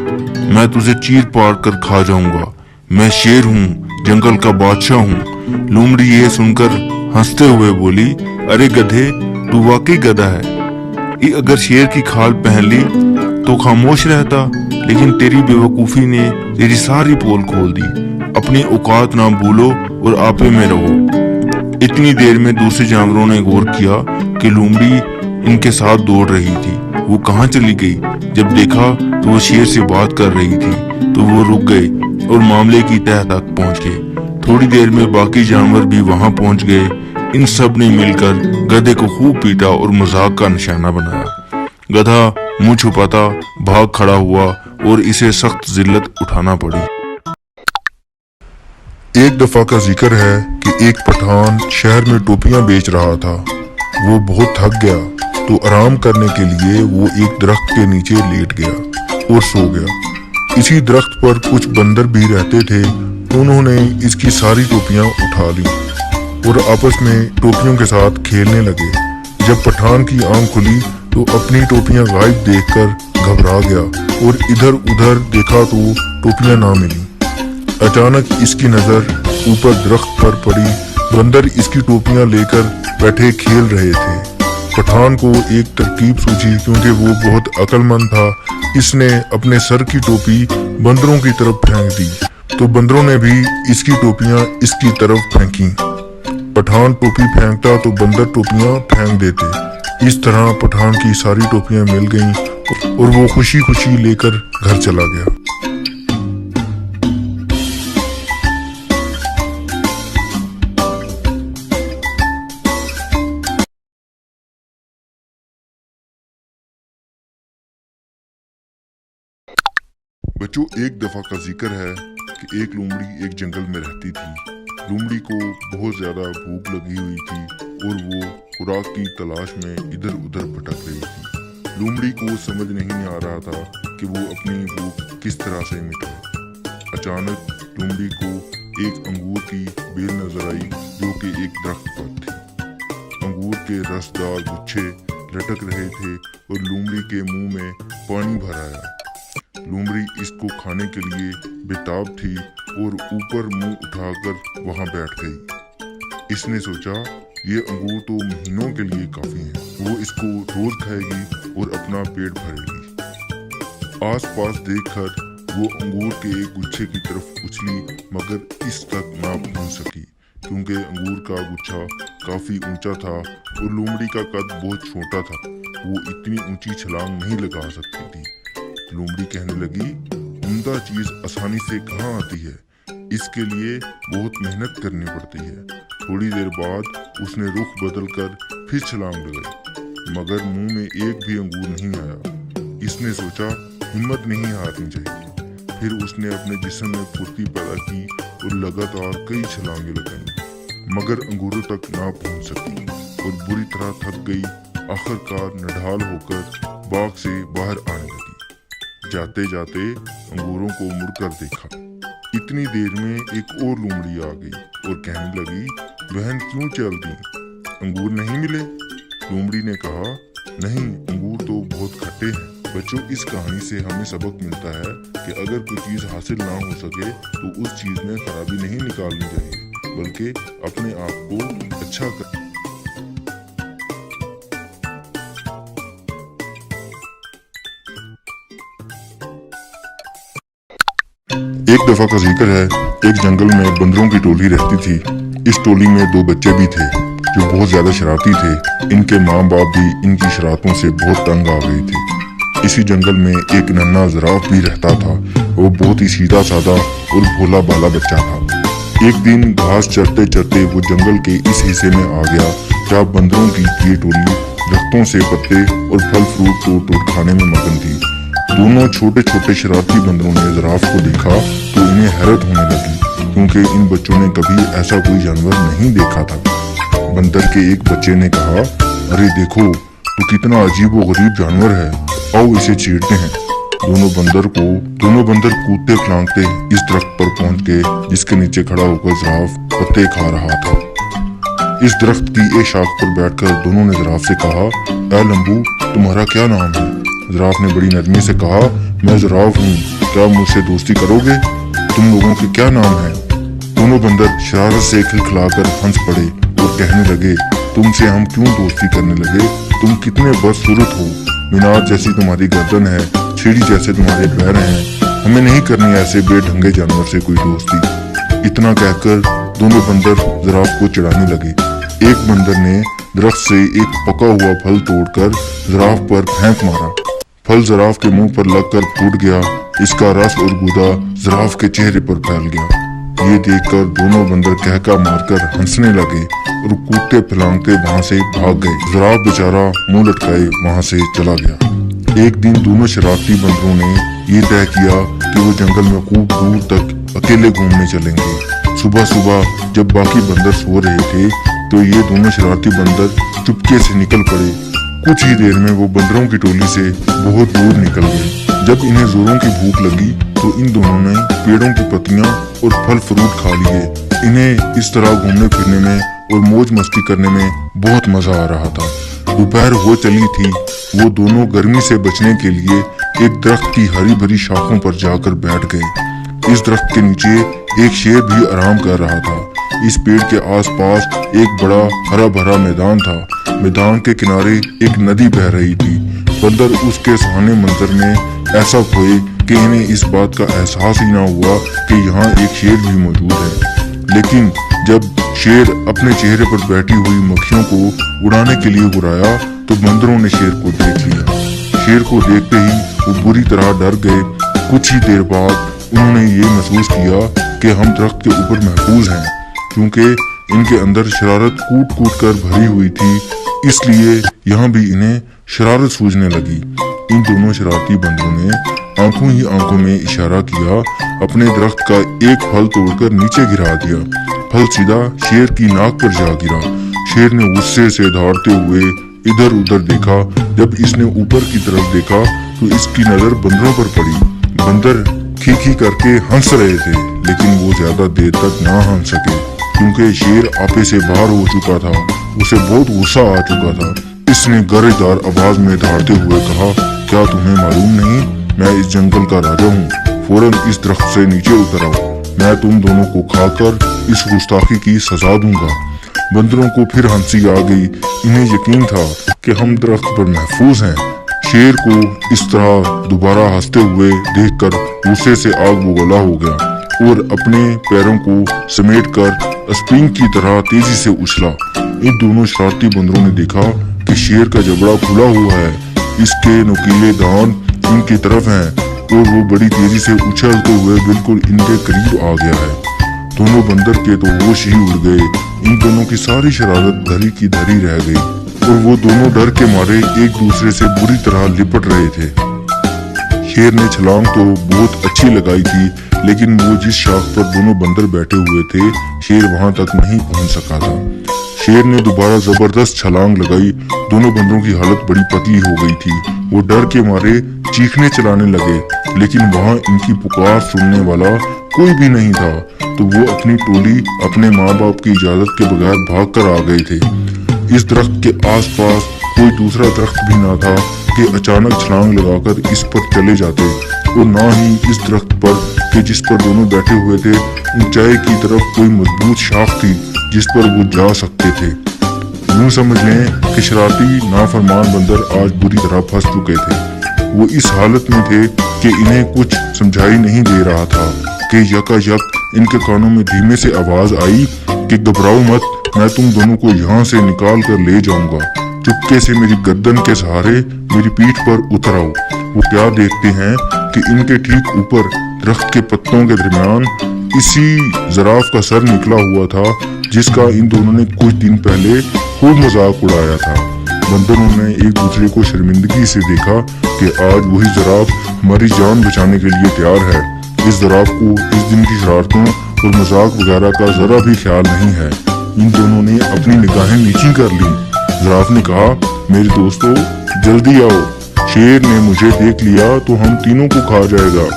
मैं तुझे चीर पार कर खा जाऊंगा। मैं शेर हूँ, जंगल का बादशाह हूँ। लोमड़ी ये सुनकर हंसते हुए बोली, अरे गधे, तू वाकई गधा है। ये अगर शेर की खाल पहन ली तो खामोश रहता, लेकिन तेरी बेवकूफी ने तेरी सारी पोल खोल दी। अपनी औकात ना भूलो और आपे में रहो। इतनी देर में दूसरे जानवरों ने गौर किया कि लोमड़ी इनके साथ दौड़ रही थी। वो कहाँ चली गई? जब देखा तो वो शेर से बात कर रही थी तो वो रुक गए और मामले की तह तक पहुंच गए। थोड़ी देर में बाकी जानवर भी वहां पहुंच गए। इन सब ने मिलकर गधे को खूब पीटा और मजाक का निशाना बनाया। गधा मुंह छुपाता भाग खड़ा हुआ और इसे सख्त जिल्लत उठाना पड़ी। एक दफा का जिक्र है कि एक पठान शहर में टोपियां बेच रहा था। वो बहुत थक गया तो आराम करने के लिए वो एक दरख्त के नीचे लेट गया और सो गया। इसी दरख्त पर कुछ बंदर भी रहते थे। उन्होंने इसकी सारी टोपियां उठा ली और आपस में टोपियों के साथ खेलने लगे। जब पठान की आंख खुली तो अपनी टोपियां गायब देखकर घबरा गया और इधर उधर देखा तो टोपियां ना मिली। अचानक इसकी नजर ऊपर दरख्त पर पड़ी। बंदर इसकी टोपियां लेकर बैठे खेल रहे थे। पठान को एक तरकीब सूझी, क्योंकि वो बहुत अक्लमंद था। इसने अपने सर की टोपी बंदरों की तरफ फेंक दी तो बंदरों ने भी इसकी टोपियां इसकी तरफ फेंकी। पठान टोपी फेंकता तो बंदर टोपियां फेंक देते। इस तरह पठान की सारी टोपियां मिल गईं और वो खुशी खुशी लेकर घर चला गया। बच्चों, एक दफा का जिक्र है कि एक लोमड़ी एक जंगल में रहती थी। लोमड़ी को बहुत ज्यादा भूख लगी हुई थी और वो खुराक की तलाश में इधर उधर भटक रही थी। लोमड़ी को समझ नहीं आ रहा था कि वो अपनी भूख किस तरह से मिटाए। अचानक लोमड़ी को एक अंगूर की बेल नजर आई जो कि एक दरख्त पर थी। अंगूर के रसदार गुच्छे लटक रहे थे और लोमड़ी के मुंह में पानी भर आया। लोमड़ी इसको खाने के लिए बेताब थी और ऊपर मुंह उठाकर वहां बैठ गई। इसने सोचा, ये अंगूर तो महीनों के लिए काफी हैं। वो इसको रोज खाएगी और अपना पेट भरेगी। आसपास देखकर वो अंगूर के एक गुच्छे की तरफ उछली, मगर इस तक ना पहुंच सकी, क्योंकि अंगूर का गुच्छा काफी ऊंचा था और लोमड़ी का कद बहुत छोटा था। वो इतनी ऊंची छलांग नहीं लगा सकती थी। लोमड़ी कहने लगी, उम्दा चीज आसानी से कहाँ आती है, इसके लिए बहुत मेहनत करनी पड़ती है। थोड़ी देर बाद उसने रुख बदलकर फिर छलांग लगाई, मगर मुंह में एक भी अंगूर नहीं आया। इसने सोचा, हिम्मत नहीं हारनी चाहिए। फिर उसने अपने जिस्म में फुर्ती पैदा की और लगातार कई छलांगे लगाई, मगर अंगूरों तक ना पहुंच सकी और बुरी तरह थक गई। आखिरकार निढाल होकर बाग से बाहर आने लगी। जाते जाते अंगूरों को मुड़कर देखा। इतनी देर में एक और लोमड़ी आ गई और कहने लगी, बहन क्यों चल दी, अंगूर नहीं मिले? लोमड़ी ने कहा, नहीं, अंगूर तो बहुत खट्टे हैं। बच्चों, इस कहानी से हमें सबक मिलता है कि अगर कोई चीज हासिल ना हो सके तो उस चीज में खराबी नहीं निकालनी चाहिए, बल्कि अपने आप को अच्छा कर। एक दफा का जिक्र है, एक जंगल में बंदरों की टोली रहती थी। इस टोली में दो बच्चे भी थे जो बहुत ज्यादा शरारती थे। इनके माँ बाप भी इनकी शरारतों से बहुत तंग आ गए थे। इसी जंगल में एक नन्हा जिराफ भी रहता था। वो बहुत ही सीधा साधा और भोला भाला बच्चा था। एक दिन घास चरते चरते वो जंगल के इस हिस्से में आ गया जहाँ बंदरों की ये टोली दरख्तों से पत्ते और फल फ्रूट तोड़ तोड़ खाने में मगन थी। दोनों छोटे छोटे शरारती बंदरों ने जिराफ को देखा तो इन्हें हैरत होने लगी, क्योंकि इन बच्चों ने कभी ऐसा कोई जानवर नहीं देखा था। बंदर के एक बच्चे ने कहा, अरे देखो, तो कितना अजीब व गरीब जानवर है, आओ इसे छेड़ते हैं। दोनों बंदर कूदते फलांगते इस दरख्त पर पहुंच गए जिसके नीचे खड़ा होकर जिराफ पत्ते खा रहा था। इस दरख्त की एक शाख पर बैठकर दोनों ने जिराफ से कहा, ऐ लंबू, तुम्हारा क्या नाम है? जिराफ ने बड़ी नरमी से कहा, मैं जिराफ हूँ, क्या मुझसे दोस्ती करोगे? तुम लोगों के क्या नाम है? दोनों बंदर शरारत से खिलखिलाकर हंस पड़े और कहने लगे, तुमसे हम क्यों दोस्ती करने लगे? तुम कितने बदसूरत हो, मीनार जैसी तुम्हारी गर्दन है, सीढ़ी जैसे तुम्हारे पैर हैं, हमें नहीं करनी ऐसे बेढंगे जानवर से कोई दोस्ती। इतना कहकर दोनों बंदर जिराफ को चिढ़ाने लगे। एक बंदर ने दरख्त से एक पका हुआ फल तोड़कर जिराफ पर फेंक मारा। फल जिराफ के मुंह पर लगकर फूट गया। इसका रस और गूदा जिराफ के चेहरे पर फैल गया। ये देखकर दोनों बंदर कहका मारकर हंसने लगे और कूदते फलांगते वहां से भाग गए। जिराफ बेचारा मुंह लटकाए वहां से चला गया। एक दिन दोनों शरारती बंदरों ने ये तय किया कि वो जंगल में खूब दूर तक अकेले घूमने चलेंगे। सुबह सुबह जब बाकी बंदर सो रहे थे तो ये दोनों शरारती बंदर चुपके से निकल पड़े। कुछ ही देर में वो बंदरों की टोली से बहुत दूर निकल गए। जब इन्हें जोरों की भूख लगी तो इन दोनों ने पेड़ों की पत्तियां और फल फ्रूट खा लिए। इन्हें इस तरह घूमने फिरने में और मौज मस्ती करने में बहुत मजा आ रहा था। दोपहर हो चली थी। वो दोनों गर्मी से बचने के लिए एक दरख्त की हरी भरी शाखों पर जाकर बैठ गए। इस दरख्त के नीचे एक शेर भी आराम कर रहा था। इस पेड़ के आसपास एक बड़ा हरा भरा मैदान था। मैदान के किनारे एक नदी बह रही थी। बंदर उसके सुहाने मंजर में ऐसा खोए कि इन्हें इस बात का एहसास ही ना हुआ कि यहाँ एक शेर भी मौजूद है। लेकिन जब शेर अपने चेहरे पर बैठी हुई मक्खियों को उड़ाने के लिए उड़ाया तो बंदरों ने शेर को देख लिया। शेर को देखते ही वो बुरी तरह डर गए। कुछ ही देर बाद उन्होंने ये महसूस किया कि हम दरख्त के ऊपर महफूज हैं, क्योंकि इनके अंदर शरारत कूट कूट कर भरी हुई थी, इसलिए यहाँ भी इन्हें शरारत सूझने लगी। इन दोनों शरारती बंदरों ने आंखों ही आंखों में इशारा किया, अपने दरख्त का एक फल तोड़कर नीचे गिरा दिया। फल सीधा शेर की नाक पर जा गिरा। शेर ने गुस्से से दौड़ते हुए इधर उधर देखा। जब इसने ऊपर की तरफ देखा तो इसकी नजर बंदरों पर पड़ी। बंदर खी करके हंस रहे थे, लेकिन वो ज्यादा देर तक ना हंस सके, क्योंकि शेर आपे से बाहर हो चुका था। उसे बहुत गुस्सा आ चुका था। इसने गरजदार आवाज में दौड़ते हुए कहा, क्या तुम्हें मालूम नहीं, मैं इस जंगल का राजा हूँ। फौरन इस दरख्त से नीचे उतर आओ, मैं तुम दोनों को खाकर इस गुस्ताखी की सजा दूंगा। बंदरों को फिर हंसी आ गई। इन्हें यकीन था कि हम दरख्त पर महफूज हैं। शेर को इस तरह दोबारा हंसते हुए देखकर गुस्से से आग बबूला हो गया और अपने पैरों को समेटकर स्प्रिंग की तरह तेजी से उछला। इन दोनों शरारती बंदरों ने देखा कि शेर का जबड़ा खुला हुआ है, इसके नुकीले दांत इनकी तरफ हैं और वो बड़ी तेजी से उछलते हुए बिल्कुल इनके करीब आ गया है। दोनों बंदर के तो होश ही उड़ गए। इन दोनों की सारी शरारत धरी की धरी रह गई और वो दोनों डर के मारे एक दूसरे से बुरी तरह लिपट रहे थे। शेर ने छलांग तो बहुत अच्छी लगाई थी, लेकिन वो जिस शाख पर दोनों बंदर बैठे हुए थे, शेर वहां तक नहीं पहुंच सका था। शेर ने दोबारा जबरदस्त छलांग लगाई। दोनों बंदरों की हालत बड़ी पतली हो गई थी। वो डर के मारे चीखने चलाने लगे, लेकिन वहां इनकी पुकार सुनने वाला कोई भी नहीं था। तो वो अपनी टोली अपने माँ बाप की इजाजत के बगैर भाग कर आ गए थे। इस दरख्त के आसपास कोई दूसरा दरख्त भी ना था कि अचानक छलांग लगाकर इस पर चले जाते, और ना ही इस दरख्त पर कि जिस पर दोनों बैठे हुए थे ऊंचाई की तरफ कोई मजबूत शाख थी जिस पर वो जा सकते थे। यूं समझ लें कि शरारती नाफरमान बंदर आज बुरी तरह फंस चुके थे। वो इस हालत में थे कि इन्हें कुछ समझाई नहीं दे रहा था कि यकायक इनके कानों में धीमे से आवाज आई कि घबराओ मत, मैं तुम दोनों को यहाँ से निकाल कर ले जाऊंगा। चुपके से मेरी गर्दन के सहारे मेरी पीठ पर उतर आओ। वो क्या देखते हैं कि इनके ठीक ऊपर दरख्त के पत्तों के दरमियान इसी जिराफ का सर निकला हुआ था, जिसका इन दोनों ने कुछ दिन पहले खूब मजाक उड़ाया था। बंदरों ने एक दूसरे को शर्मिंदगी से देखा कि आज वही जिराफ हमारी जान बचाने के लिए तैयार है। इस जिराफ को इस दिन की शरारतों और मजाक वगैरह का जरा भी ख्याल नहीं है। इन दोनों ने अपनी निगाहें नीची कर ली। जिराफ ने कहा, मेरे दोस्तों जल्दी आओ, शेर ने मुझे देख लिया तो हम तीनों को खा जाएगा।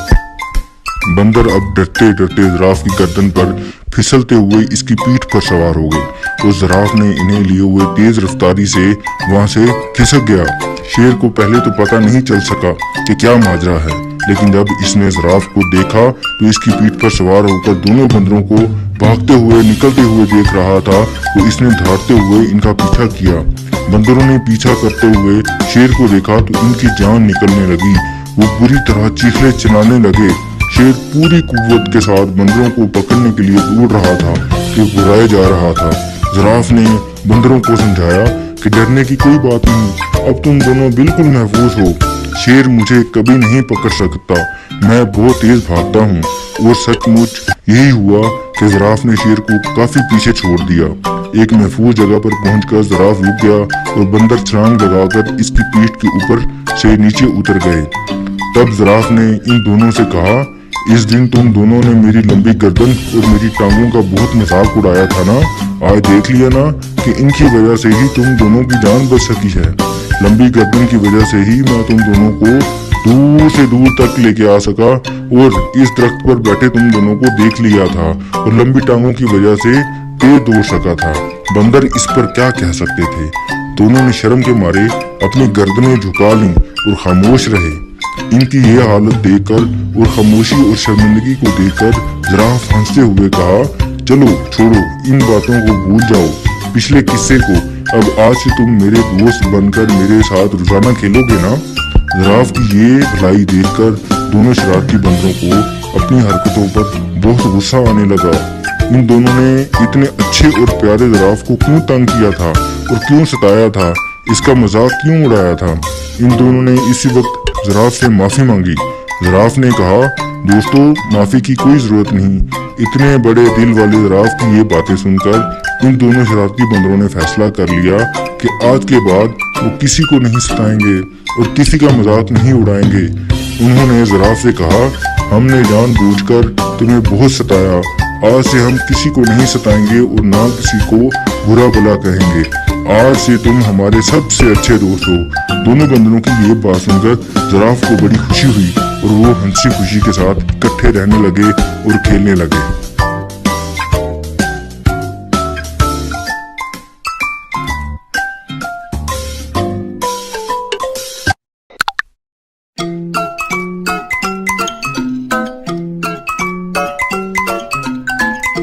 बंदर अब डरते डरते जिराफ की गर्दन पर फिसलते हुए इसकी पीठ पर सवार हो गए और जिराफ ने इन्हें लिए हुए तेज रफ्तारी से वहां से खिसक गया। शेर को पहले तो पता नहीं चल सका कि क्या माजरा है, लेकिन जब इसने जिराफ को देखा तो इसकी पीठ पर सवार होकर दोनों बंदरों को भागते हुए निकलते हुए देख रहा था तो इसने धारते हुए इनका पीछा किया। बंदरों ने पीछा करते हुए शेर को देखा तो इनकी जान निकलने लगी। वो बुरी तरह चीखने चिल्लाने लगे। शेर पूरी कुव्वत के साथ बंदरों को पकड़ने के लिए दौड़ रहा था कि बुलाया जा रहा था। जिराफ ने बंदरों को समझाया कि डरने की कोई बात नहीं, अब तुम दोनों बिल्कुल महफूज हो। शेर मुझे कभी नहीं पकड़ सकता, मैं बहुत तेज भागता हूँ। और सचमुच यही हुआ कि जिराफ ने शेर को काफी पीछे छोड़ दिया। एक महफूज जगह पर पहुंचकर जिराफ रुक गया और बंदर छलांग लगाकर इसकी पीठ के ऊपर से नीचे उतर गए। तब जिराफ ने इन दोनों से कहा, इस दिन तुम दोनों ने मेरी लंबी गर्दन और मेरी टांगों का बहुत मजाक उड़ाया था ना। आज देख लिया ना कि इनकी वजह से ही तुम दोनों की जान बच सकी है। लंबी गर्दन की वजह से ही मैं तुम दोनों को दूर से दूर तक लेके आ सका और इस दरख्त पर बैठे तुम दोनों को देख लिया था और लंबी टांगों की वजह से तेज दौड़ सका था। बंदर इस पर क्या कह सकते थे। दोनों ने शर्म के मारे अपनी गर्दनें झुका लीं और खामोश रहे। इनकी ये हालत देखकर और खामोशी और शर्मिंदगी को देखकर जिराफ हंसते हुए कहा, चलो छोड़ो, इन बातों को भूल जाओ, पिछले किस्से को। अब आज से तुम मेरे दोस्त बनकर मेरे साथ रोजाना खेलोगे ना। जिराफ की ये भलाई देखकर दोनों शरारती बंदरों को अपनी हरकतों पर बहुत गुस्सा आने लगा। इन दोनों ने इतने अच्छे और प्यारे जिराफ को क्यों तंग किया था और क्यों सताया था, इसका मजाक क्यों उड़ाया था। इन दोनों ने इसी वक्त जिराफ से माफी मांगी। जिराफ ने कहा, दोस्तों माफी की कोई जरूरत नहीं। इतने बड़े दिल वाले जिराफ की ये बातें सुनकर इन दोनों शरारती बंदरों ने फैसला कर लिया कि आज के बाद वो किसी को नहीं सताएंगे और किसी का मजाक नहीं उड़ाएंगे। उन्होंने जिराफ से कहा, हमने जानबूझकर तुम्हें बहुत सताया, आज से हम किसी को नहीं सताएंगे और ना किसी को बुरा भला कहेंगे। आज से तुम हमारे सबसे अच्छे दोस्त हो। दोनों बंदरों की ये बात सुनकर जिराफ को बड़ी खुशी हुई और वो हंसी खुशी के साथ इकट्ठे रहने लगे और खेलने लगे।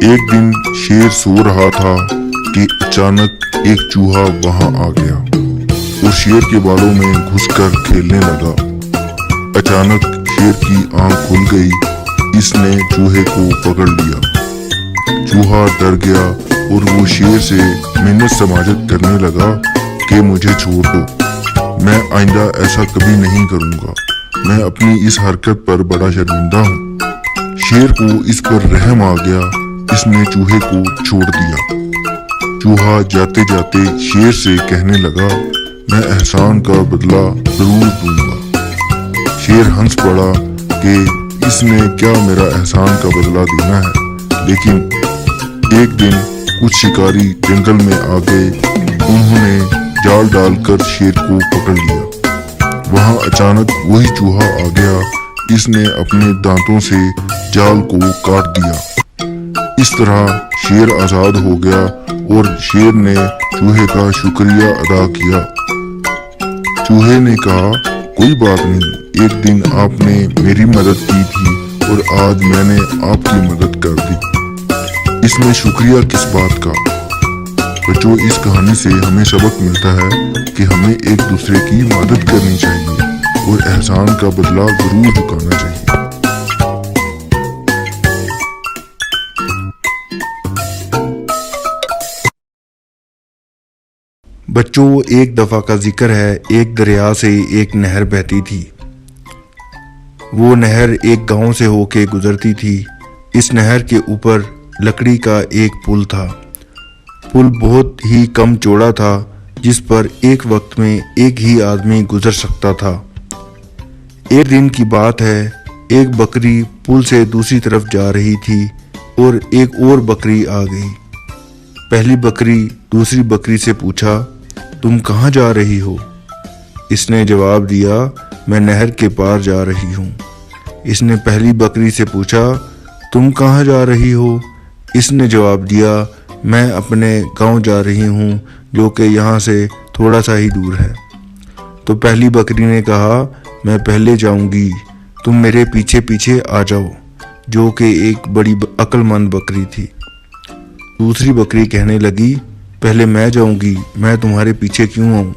एक दिन शेर सो रहा था कि अचानक एक चूहा वहां आ गया और शेर के बालों में घुसकर खेलने लगा। अचानक शेर की आंख खुल गई। इसने चूहे को पकड़ लिया। चूहा डर गया और वो शेर से मिन्नत समाजत करने लगा कि मुझे छोड़ दो, मैं आइंदा ऐसा कभी नहीं करूंगा। मैं अपनी इस हरकत पर बड़ा शर्मिंदा हूँ। शेर को इस पर रहम आ गया। इसने चूहे को छोड़ दिया। चूहा जाते जाते शेर से कहने लगा, मैं एहसान का बदला जरूर दूंगा। शेर हंस पड़ा कि इसने क्या मेरा एहसान का बदला देना है। लेकिन एक दिन कुछ शिकारी जंगल में आ गए। उन्होंने जाल डालकर शेर को पकड़ लिया। वहां अचानक वही चूहा आ गया। इसने अपने दांतों से जाल को काट दिया। इस तरह शेर आजाद हो गया और शेर ने चूहे का शुक्रिया अदा किया। चूहे ने कहा, कोई बात नहीं, एक दिन आपने मेरी मदद की थी और आज मैंने आपकी मदद कर दी। इसमें शुक्रिया किस बात का। बच्चों, इस कहानी से हमें सबक मिलता है कि हमें एक दूसरे की मदद करनी चाहिए और एहसान का बदला जरूर चुकाना चाहिए। बच्चों, एक दफा का जिक्र है, एक दरिया से एक नहर बहती थी। वो नहर एक गांव से होके गुजरती थी। इस नहर के ऊपर लकड़ी का एक पुल था। पुल बहुत ही कम चौड़ा था, जिस पर एक वक्त में एक ही आदमी गुजर सकता था। एक दिन की बात है, एक बकरी पुल से दूसरी तरफ जा रही थी और एक और बकरी आ गई। पहली बकरी दूसरी बकरी से पूछा, तुम कहाँ जा रही हो? इसने जवाब दिया, मैं नहर के पार जा रही हूँ। इसने पहली बकरी से पूछा, तुम कहाँ जा रही हो? इसने जवाब दिया, मैं अपने गांव जा रही हूँ जो कि यहाँ से थोड़ा सा ही दूर है। तो पहली बकरी ने कहा, मैं पहले जाऊंगी, तुम मेरे पीछे पीछे आ जाओ, जो कि एक बड़ी अक्लमंद बकरी थी। दूसरी बकरी कहने लगी, पहले मैं जाऊंगी, मैं तुम्हारे पीछे क्यों आऊं?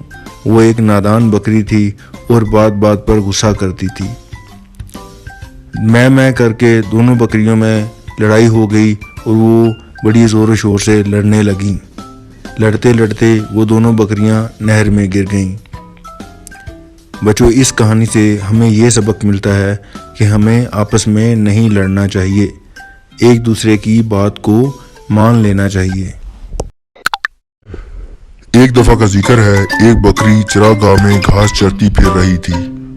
वो एक नादान बकरी थी और बात बात पर गुस्सा करती थी। मैं करके दोनों बकरियों में लड़ाई हो गई और वो बड़ी ज़ोर शोर से लड़ने लगीं। लड़ते लड़ते वो दोनों बकरियां नहर में गिर गईं। बच्चों, इस कहानी से हमें ये सबक मिलता है कि हमें आपस में नहीं लड़ना चाहिए, एक दूसरे की बात को मान लेना चाहिए। एक दफा का जिक्र है, एक बकरी चरागाह में घास चरती फिर रही थी।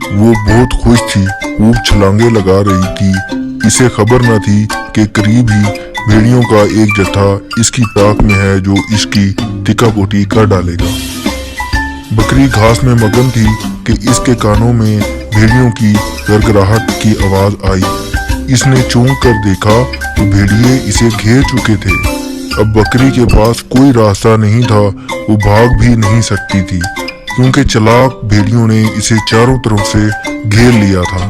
वो बहुत खुश थी, खूब छलांगे लगा रही थी। इसे खबर न थी कि करीब ही भेड़ियों का एक जत्था इसकी ताक में है जो इसकी टिकापोटी कर डालेगा। बकरी घास में मगन थी कि इसके कानों में भेड़ियों की गड़गड़ाहट की आवाज आई। इसने चौंक कर देखा तो भेड़िए इसे घेर चुके थे। अब बकरी के पास कोई रास्ता नहीं था, वो भाग भी नहीं सकती थी क्योंकि चालाक भेड़ियों ने इसे चारों तरफ से घेर लिया था।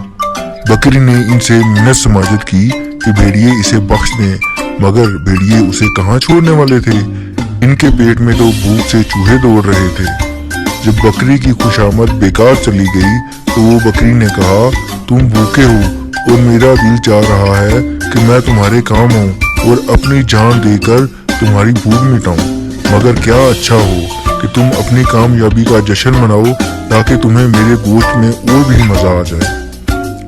बकरी ने इनसे मिन्नत समाजत की कि भेड़िए इसे बख्श दें, मगर भेड़िए उसे कहाँ छोड़ने वाले थे। इनके पेट में तो भूख से चूहे दौड़ रहे थे। जब बकरी की खुशामद बेकार चली गई तो वो बकरी ने कहा, तुम भूखे हो और मेरा दिल चाह रहा है कि मैं तुम्हारे काम आऊं और अपनी जान देकर तुम्हारी भूख मिटाऊं, मगर क्या अच्छा हो कि तुम अपनी कामयाबी का जश्न मनाओ ताकि तुम्हें मेरे गोश्त में और भी मजा आ जाए।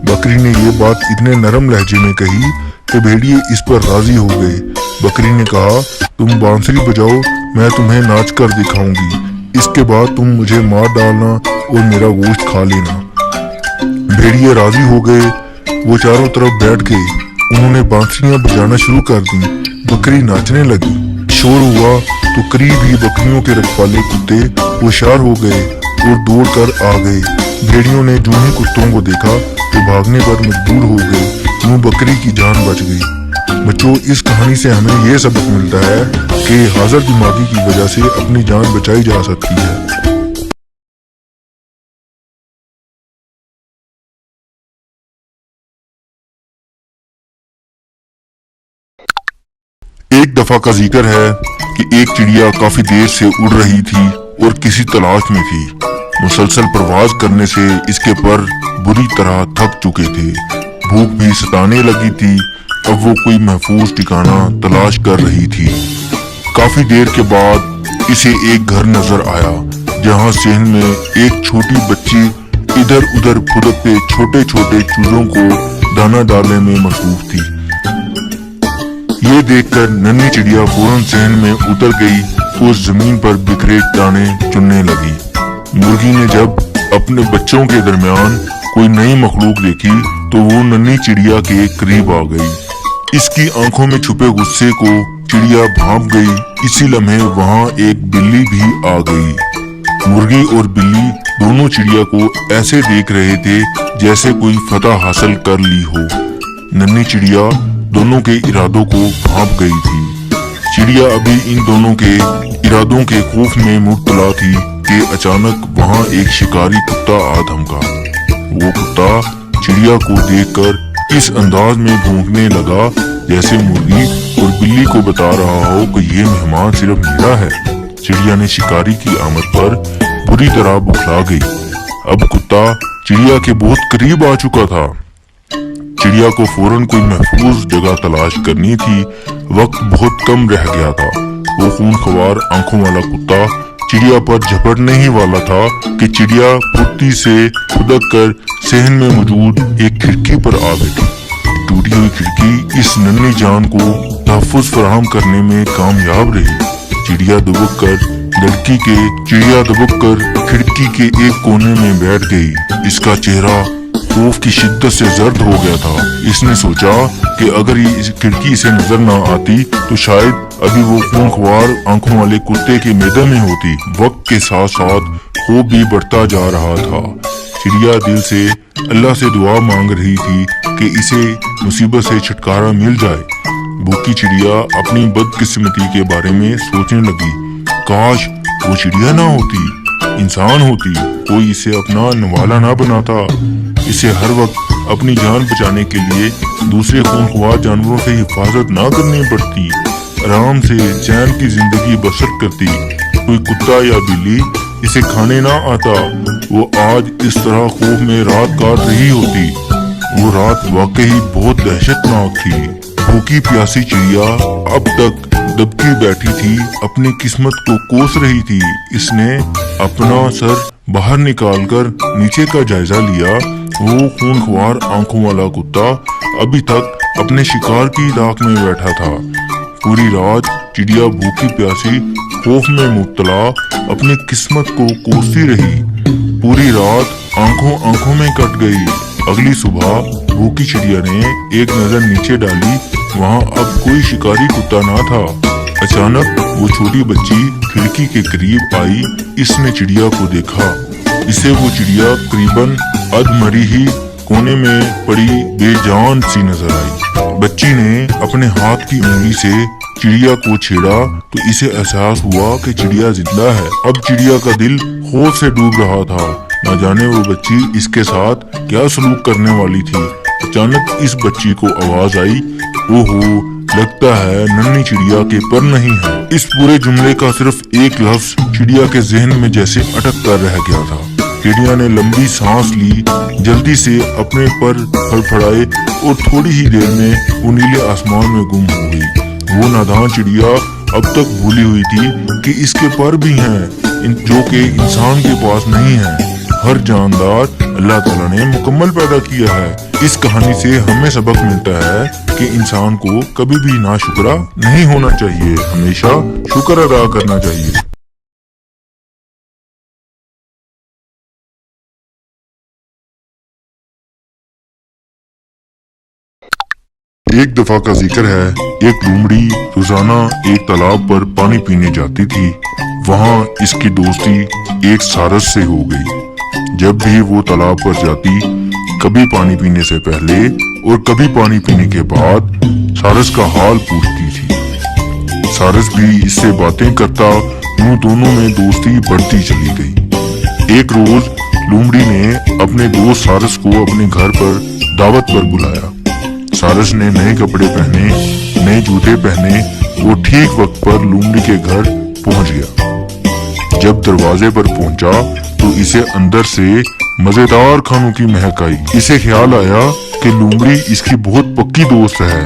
बकरी ने ये बात इतने नरम लहजे में कही कि भेड़िए इस पर राजी हो गए। बकरी ने कहा, तुम बांसुरी बजाओ, मैं तुम्हें नाच कर दिखाऊंगी, इसके बाद तुम मुझे मार डालना और मेरा गोश्त खा लेना। भेड़िए राजी हो गए, वो चारों तरफ बैठ गए। उन्होंने बांसुरियां बजाना शुरू कर दी। बकरी नाचने लगी। शोर हुआ तो करीब ही बकरियों के रखवाले कुत्ते होशियार हो गए और दौड़ कर आ गए। भेड़ियों ने जो ही कुत्तों को देखा तो भागने पर मजबूर हो गए। यूं बकरी की जान बच गई। बच्चों, इस कहानी से हमें यह सबक मिलता है कि हाजिर दिमागी की वजह से अपनी जान बचाई जा सकती है। एक दफा का जिक्र है कि एक चिड़िया काफी देर से उड़ रही थी और किसी तलाश में थी। मुसलसल प्रवास करने से इसके पर बुरी तरह थक चुके थे। भूख भी सताने लगी थी। अब वो कोई महफूज ठिकाना तलाश कर रही थी। काफी देर के बाद इसे एक घर नजर आया जहां सहन में एक छोटी बच्ची इधर उधर फुदकते छोटे छोटे चूजों को दाना डालने में मसरूफ थी। ये देखकर नन्ही चिड़िया फौरन सहन में उतर गई और जमीन पर बिखरे दाने चुनने लगी। मुर्गी ने जब अपने बच्चों के दरमियान कोई नई मखलूक देखी तो वो नन्ही चिड़िया के करीब आ गई। इसकी आंखों में छुपे गुस्से को चिड़िया भांप गई। इसी लम्हे वहां एक बिल्ली भी आ गई। मुर्गी और बिल्ली दोनों चिड़िया को ऐसे देख रहे थे जैसे कोई फतह हासिल कर ली हो। नन्ही चिड़िया दोनों के इरादों को भांप गई थी। चिड़िया अभी इन दोनों के इरादों के खौफ में मुब्तला थी कि अचानक वहां एक शिकारी कुत्ता आ धमका। वो कुत्ता चिड़िया को देखकर इस अंदाज में भौंकने लगा जैसे मुर्गी और बिल्ली को बता रहा हो कि ये मेहमान सिर्फ मेरा है। चिड़िया ने शिकारी की आमद पर बुरी तरह बुखला गई। अब कुत्ता चिड़िया के बहुत करीब आ चुका था। चिड़िया को फौरन कोई महफूज जगह तलाश करनी थी। वक्त बहुत कम रह गया था। वो खूनख्वार आंखों वाला कुत्ता चिड़िया पर झपटने ही वाला था कि चिड़िया फुर्ती से खुदक कर सहन में मौजूद एक खिड़की पर आ बैठी। टूटी हुई खिड़की इस नन्ही जान को तहफ्फुज़ फराहम करने में कामयाब रही। चिड़िया दुबक कर लड़की के चिड़िया दबक कर खिड़की के एक कोने में बैठ गई। इसका चेहरा खौफ की शिद्दत से जर्द हो गया था। इसने सोचा कि अगर ये इस खिड़की से नजर न आती तो शायद अभी वो खूंखार आंखों वाले कुत्ते के मैदान में होती। वक्त के साथ साथ खौफ भी बढ़ता जा रहा था। चिड़िया दिल से अल्लाह से दुआ मांग रही थी कि इसे मुसीबत से छुटकारा मिल जाए। भूखी चिड़िया अपनी बदकिस्मती के बारे में सोचने लगी। काश वो चिड़िया ना होती, इंसान होती, कोई इसे अपना नवाला ना बनाता। इसे हर वक्त अपनी जान बचाने के लिए दूसरे खूंखार जानवरों से हिफाजत ना करनी पड़ती, आराम से चैन की जिंदगी बसर करती। कोई कुत्ता या बिल्ली इसे खाने ना आता, वो आज इस तरह खौफ में रात काट रही होती। वो रात वाकई बहुत दहशतनाक थी। भूखी प्यासी चिड़िया अब तक दबकी बैठी थी, अपनी किस्मत को कोस रही थी। इसने अपना सर बाहर निकालकर नीचे का जायजा लिया। वो खूंखार आंखों वाला कुत्ता अभी तक अपने शिकार की ताक में बैठा था। पूरी रात चिड़िया भूखी प्यासी खौफ में मुब्तला अपनी किस्मत को कोसती रही। पूरी रात आंखों में कट गई। अगली सुबह भूखी चिड़िया ने एक नजर नीचे डाली, वहाँ अब कोई शिकारी कुत्ता ना था। अचानक वो छोटी बच्ची खिड़की के करीब आई। इसने चिड़िया को देखा। इसे वो चिड़िया करीबन अधमरी ही कोने में पड़ी बेजान सी नजर आई। बच्ची ने अपने हाथ की उंगली से चिड़िया को छेड़ा तो इसे एहसास हुआ कि चिड़िया जिंदा है। अब चिड़िया का दिल खौफ से डूब रहा था। न जाने वो बच्ची इसके साथ क्या सलूक करने वाली थी। अचानक इस बच्ची को आवाज आई, ओहो, लगता है नन्ही चिड़िया के पर नहीं है। इस पूरे जुमले का सिर्फ एक लफ्ज चिड़िया के जहन में जैसे अटक कर रह गया था। चिड़िया ने लंबी सांस ली, जल्दी से अपने पर फड़फड़ाए और थोड़ी ही देर में वो नीले आसमान में गुम हो गई। वो नादान चिड़िया अब तक भूली हुई थी कि इसके पर भी हैं, जो कि इंसान के पास नहीं है। हर जानदार अल्लाह ताला ने मुकम्मल पैदा किया है। इस कहानी से हमें सबक मिलता है कि इंसान को कभी भी नाशुक्रा नहीं होना चाहिए, हमेशा शुक्र अदा करना चाहिए। एक दफा का जिक्र है, एक लोमड़ी रोजाना एक तालाब पर पानी पीने जाती थी। वहाँ इसकी दोस्ती एक सारस से हो गई। जब भी वो तालाब पर जाती, कभी पानी पीने से पहले और कभी पानी पीने के बाद सारस का हाल पूछती थी। सारस भी इससे बातें करता, यूं दोनों में दोस्ती बढ़ती चली गई। एक रोज लोमड़ी ने अपने दोस्त सारस को अपने घर पर दावत पर बुलाया। सारस ने नए कपड़े पहने, नए जूते पहने, वो ठीक वक्त पर लोमड़ी के घर पहुंच गया। जब दरवाजे पर पहुंचा तो इसे अंदर से मजेदार खानों की महक आई। इसे ख्याल आया कि लोमड़ी इसकी बहुत पक्की दोस्त है।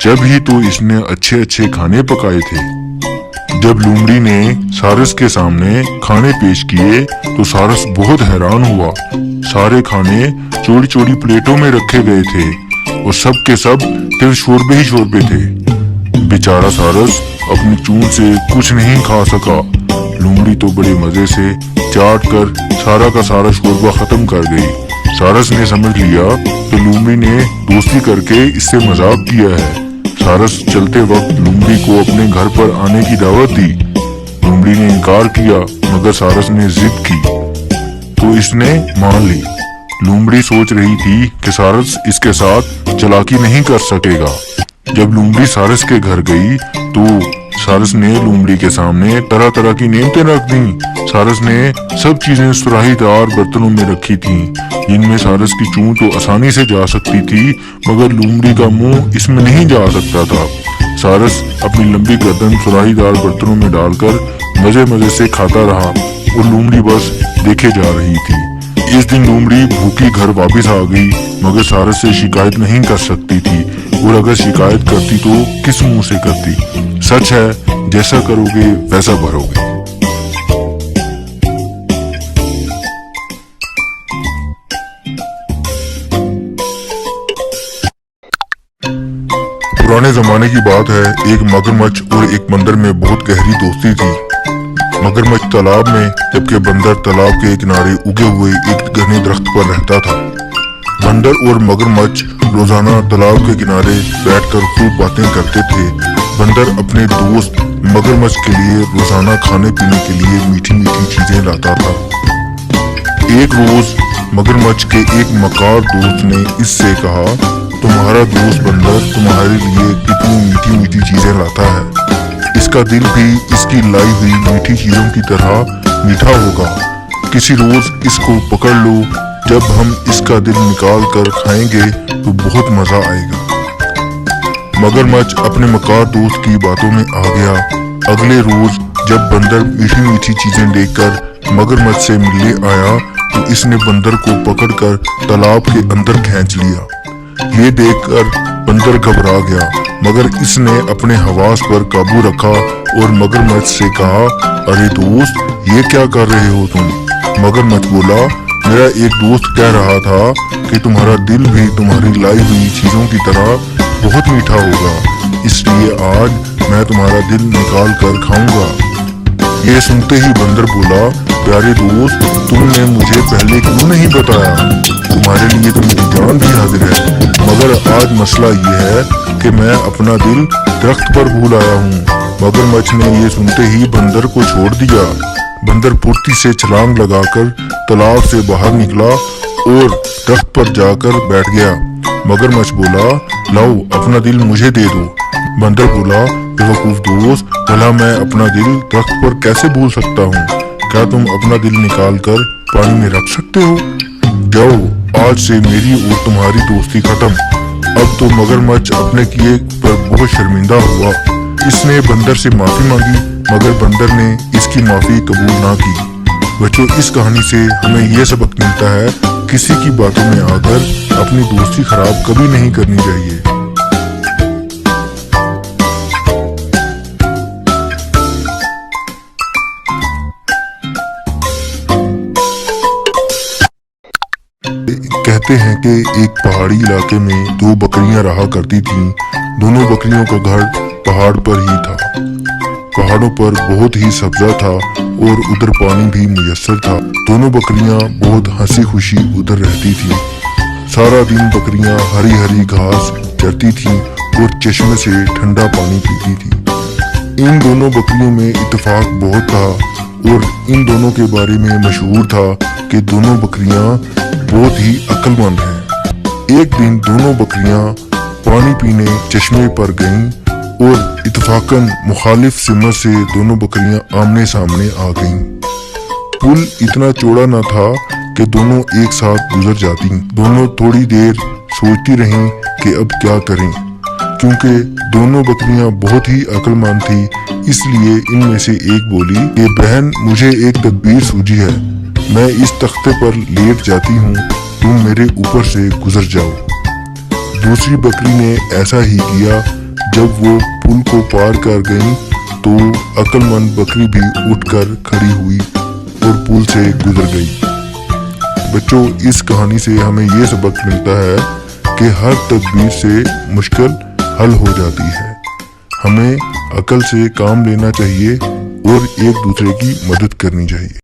जब ही तो इसने अच्छे अच्छे खाने पकाए थे। जब लोमड़ी ने सारस के सामने खाने पेश किए तो सारस बहुत हैरान हुआ। सारे खाने चौड़ी चौड़ी प्लेटों में रखे गए थे और सब के सब तिल शोरबे ही शोरबे थे। बेचारा सारस अपनी चूंद से कुछ नहीं खा सका। लोमड़ी तो बड़े मजे से चाट कर सारा का सारा शोरबा खत्म कर गई। सारस ने समझ लिया कि लोमड़ी ने दोस्ती करके इससे मजाक किया है। सारस चलते वक्त लोमड़ी को अपने घर पर आने की दावत दी। लोमड़ी ने इनकार किया, मगर सारस ने जिद की तो इसने मान ली। लोमड़ी सोच रही थी कि सारस इसके साथ चालाकी नहीं कर सकेगा। जब लोमड़ी सारस के घर गई तो सारस ने लोमड़ी के सामने तरह तरह की नेमतें रख दी। सारस ने सब चीजें सुराहीदार बर्तनों में रखी थीं, जिनमें सारस की चूं तो आसानी से जा सकती थी, मगर लोमड़ी का मुंह इसमें नहीं जा सकता था। सारस अपनी लंबी गर्दन सुराहीदार बर्तनों में डालकर मजे मजे से खाता रहा और लोमड़ी बस देखे जा रही थी। इस दिन लोमड़ी भूखी घर वापस आ गई, मगर सारस से शिकायत नहीं कर सकती थी, और अगर शिकायत करती तो किस मुंह से करती। सच है, जैसा करोगे वैसा भरोगे। पुराने जमाने की बात है, एक मगरमच्छ और एक बंदर में बहुत गहरी दोस्ती थी। मगरमच्छ तालाब में, जबकि बंदर तालाब के किनारे उगे हुए एक घने दरख्त पर रहता था। बंदर और मगरमच्छ रोजाना तालाब के किनारे बैठकर खूब बातें करते थे। बंदर अपने दोस्त मगरमच्छ के लिए रोजाना खाने पीने के लिए मीठी मीठी चीजें लाता था। एक रोज मगरमच्छ के एक मकार दोस्त ने इससे कहा, तुम्हारा दोस्त बंदर तुम्हारे लिए कितनी मीठी मीठी चीजें लाता है, इसका दिल भी इसकी लाई हुई मीठी चीजों की तरह मीठा होगा। किसी रोज इसको पकड़ लो, जब हम इसका दिल निकाल कर खाएंगे तो बहुत मजा आएगा। मगरमच्छ अपने मकार दोस्त की बातों में आ गया। अगले रोज जब बंदर मीठी मीठी चीजें लेकर मगरमच्छ से मिलने आया तो इसने बंदर को पकड़कर तालाब के अंदर खींच लिया। ये देखकर बंदर घबरा गया, मगर इसने अपने हवास पर काबू रखा और मगरमच्छ से कहा, अरे दोस्त, ये क्या कर रहे हो तुम? मगरमच्छ बोला, मेरा एक दोस्त कह रहा था कि तुम्हारा दिल भी तुम्हारी लाई हुई चीजों की तरह बहुत मीठा होगा, इसलिए आज मैं तुम्हारा दिल निकाल कर खाऊंगा। ये सुनते ही बंदर बोला, प्यारे दोस्त, तुमने मुझे पहले क्यों नहीं बताया? तुम्हारे लिए तो मेरी जान भी हाजिर है, मगर आज मसला ये है कि मैं अपना दिल दरख्त पर भूल आया हूँ। मगरमच्छ ने ये सुनते ही बंदर को छोड़ दिया। बंदर फुर्ती से छलांग लगाकर तालाब से बाहर निकला और दरख्त पर जाकर बैठ गया। मगरमच्छ बोला, लाओ अपना दिल मुझे दे दो। बंदर बोला, बेवकूफ दोस्त, भला मैं अपना दिल दरख्त पर कैसे भूल सकता हूँ? क्या तुम अपना दिल निकाल कर पानी में रख सकते हो? जाओ, आज से मेरी और तुम्हारी दोस्ती खत्म। अब तो मगरमच्छ अपने किए पर बहुत शर्मिंदा हुआ। इसने बंदर से माफी मांगी, मगर बंदर ने इसकी माफी कबूल ना की। बच्चों, इस कहानी से हमें यह सबक मिलता है, किसी की बातों में आकर अपनी दोस्ती खराब कभी नहीं करनी चाहिए। कहते हैं कि एक पहाड़ी इलाके में दो बकरियां रहा करती थीं। दोनों बकरियों का घर पहाड़ पर ही था। पहाड़ों पर बहुत ही सब्जा था और उधर पानी भी मुयस्सर था। दोनों बकरियां बहुत हंसी खुशी उधर रहती थीं। सारा दिन बकरियां हरी हरी घास चरती थीं और चश्मे से ठंडा पानी पीती थीं। इन दोनों बकरियों में इत्तेफाक बहुत था और इन दोनों के बारे में मशहूर था कि दोनों बकरियां बहुत ही अक्लमंद हैं। एक दिन दोनों बकरियां पानी पीने चश्मे पर गईं और इत्तेफाकन मुखालिफ सिमत से दोनों बकरियां आमने सामने आ गईं। पुल इतना चौड़ा न था कि दोनों एक साथ गुजर जाती। दोनों थोड़ी देर सोचती रहीं कि अब क्या करें, क्योंकि दोनों बकरियां बहुत ही अक्लमंद थी। इसलिए इनमें से एक बोली कि बहन, मुझे एक तदबीर सूझी है। मैं इस तख्ते पर लेट जाती हूँ, तुम मेरे ऊपर से गुजर जाओ। दूसरी बकरी ने ऐसा ही किया। जब वो पुल को पार कर गई तो अक्लमंद बकरी भी उठकर खड़ी हुई और पुल से गुजर गई। बच्चों, इस कहानी से हमें ये सबक मिलता है कि हर तदबीर से मुश्किल हल हो जाती है। हमें अकल से काम लेना चाहिए और एक दूसरे की मदद करनी चाहिए।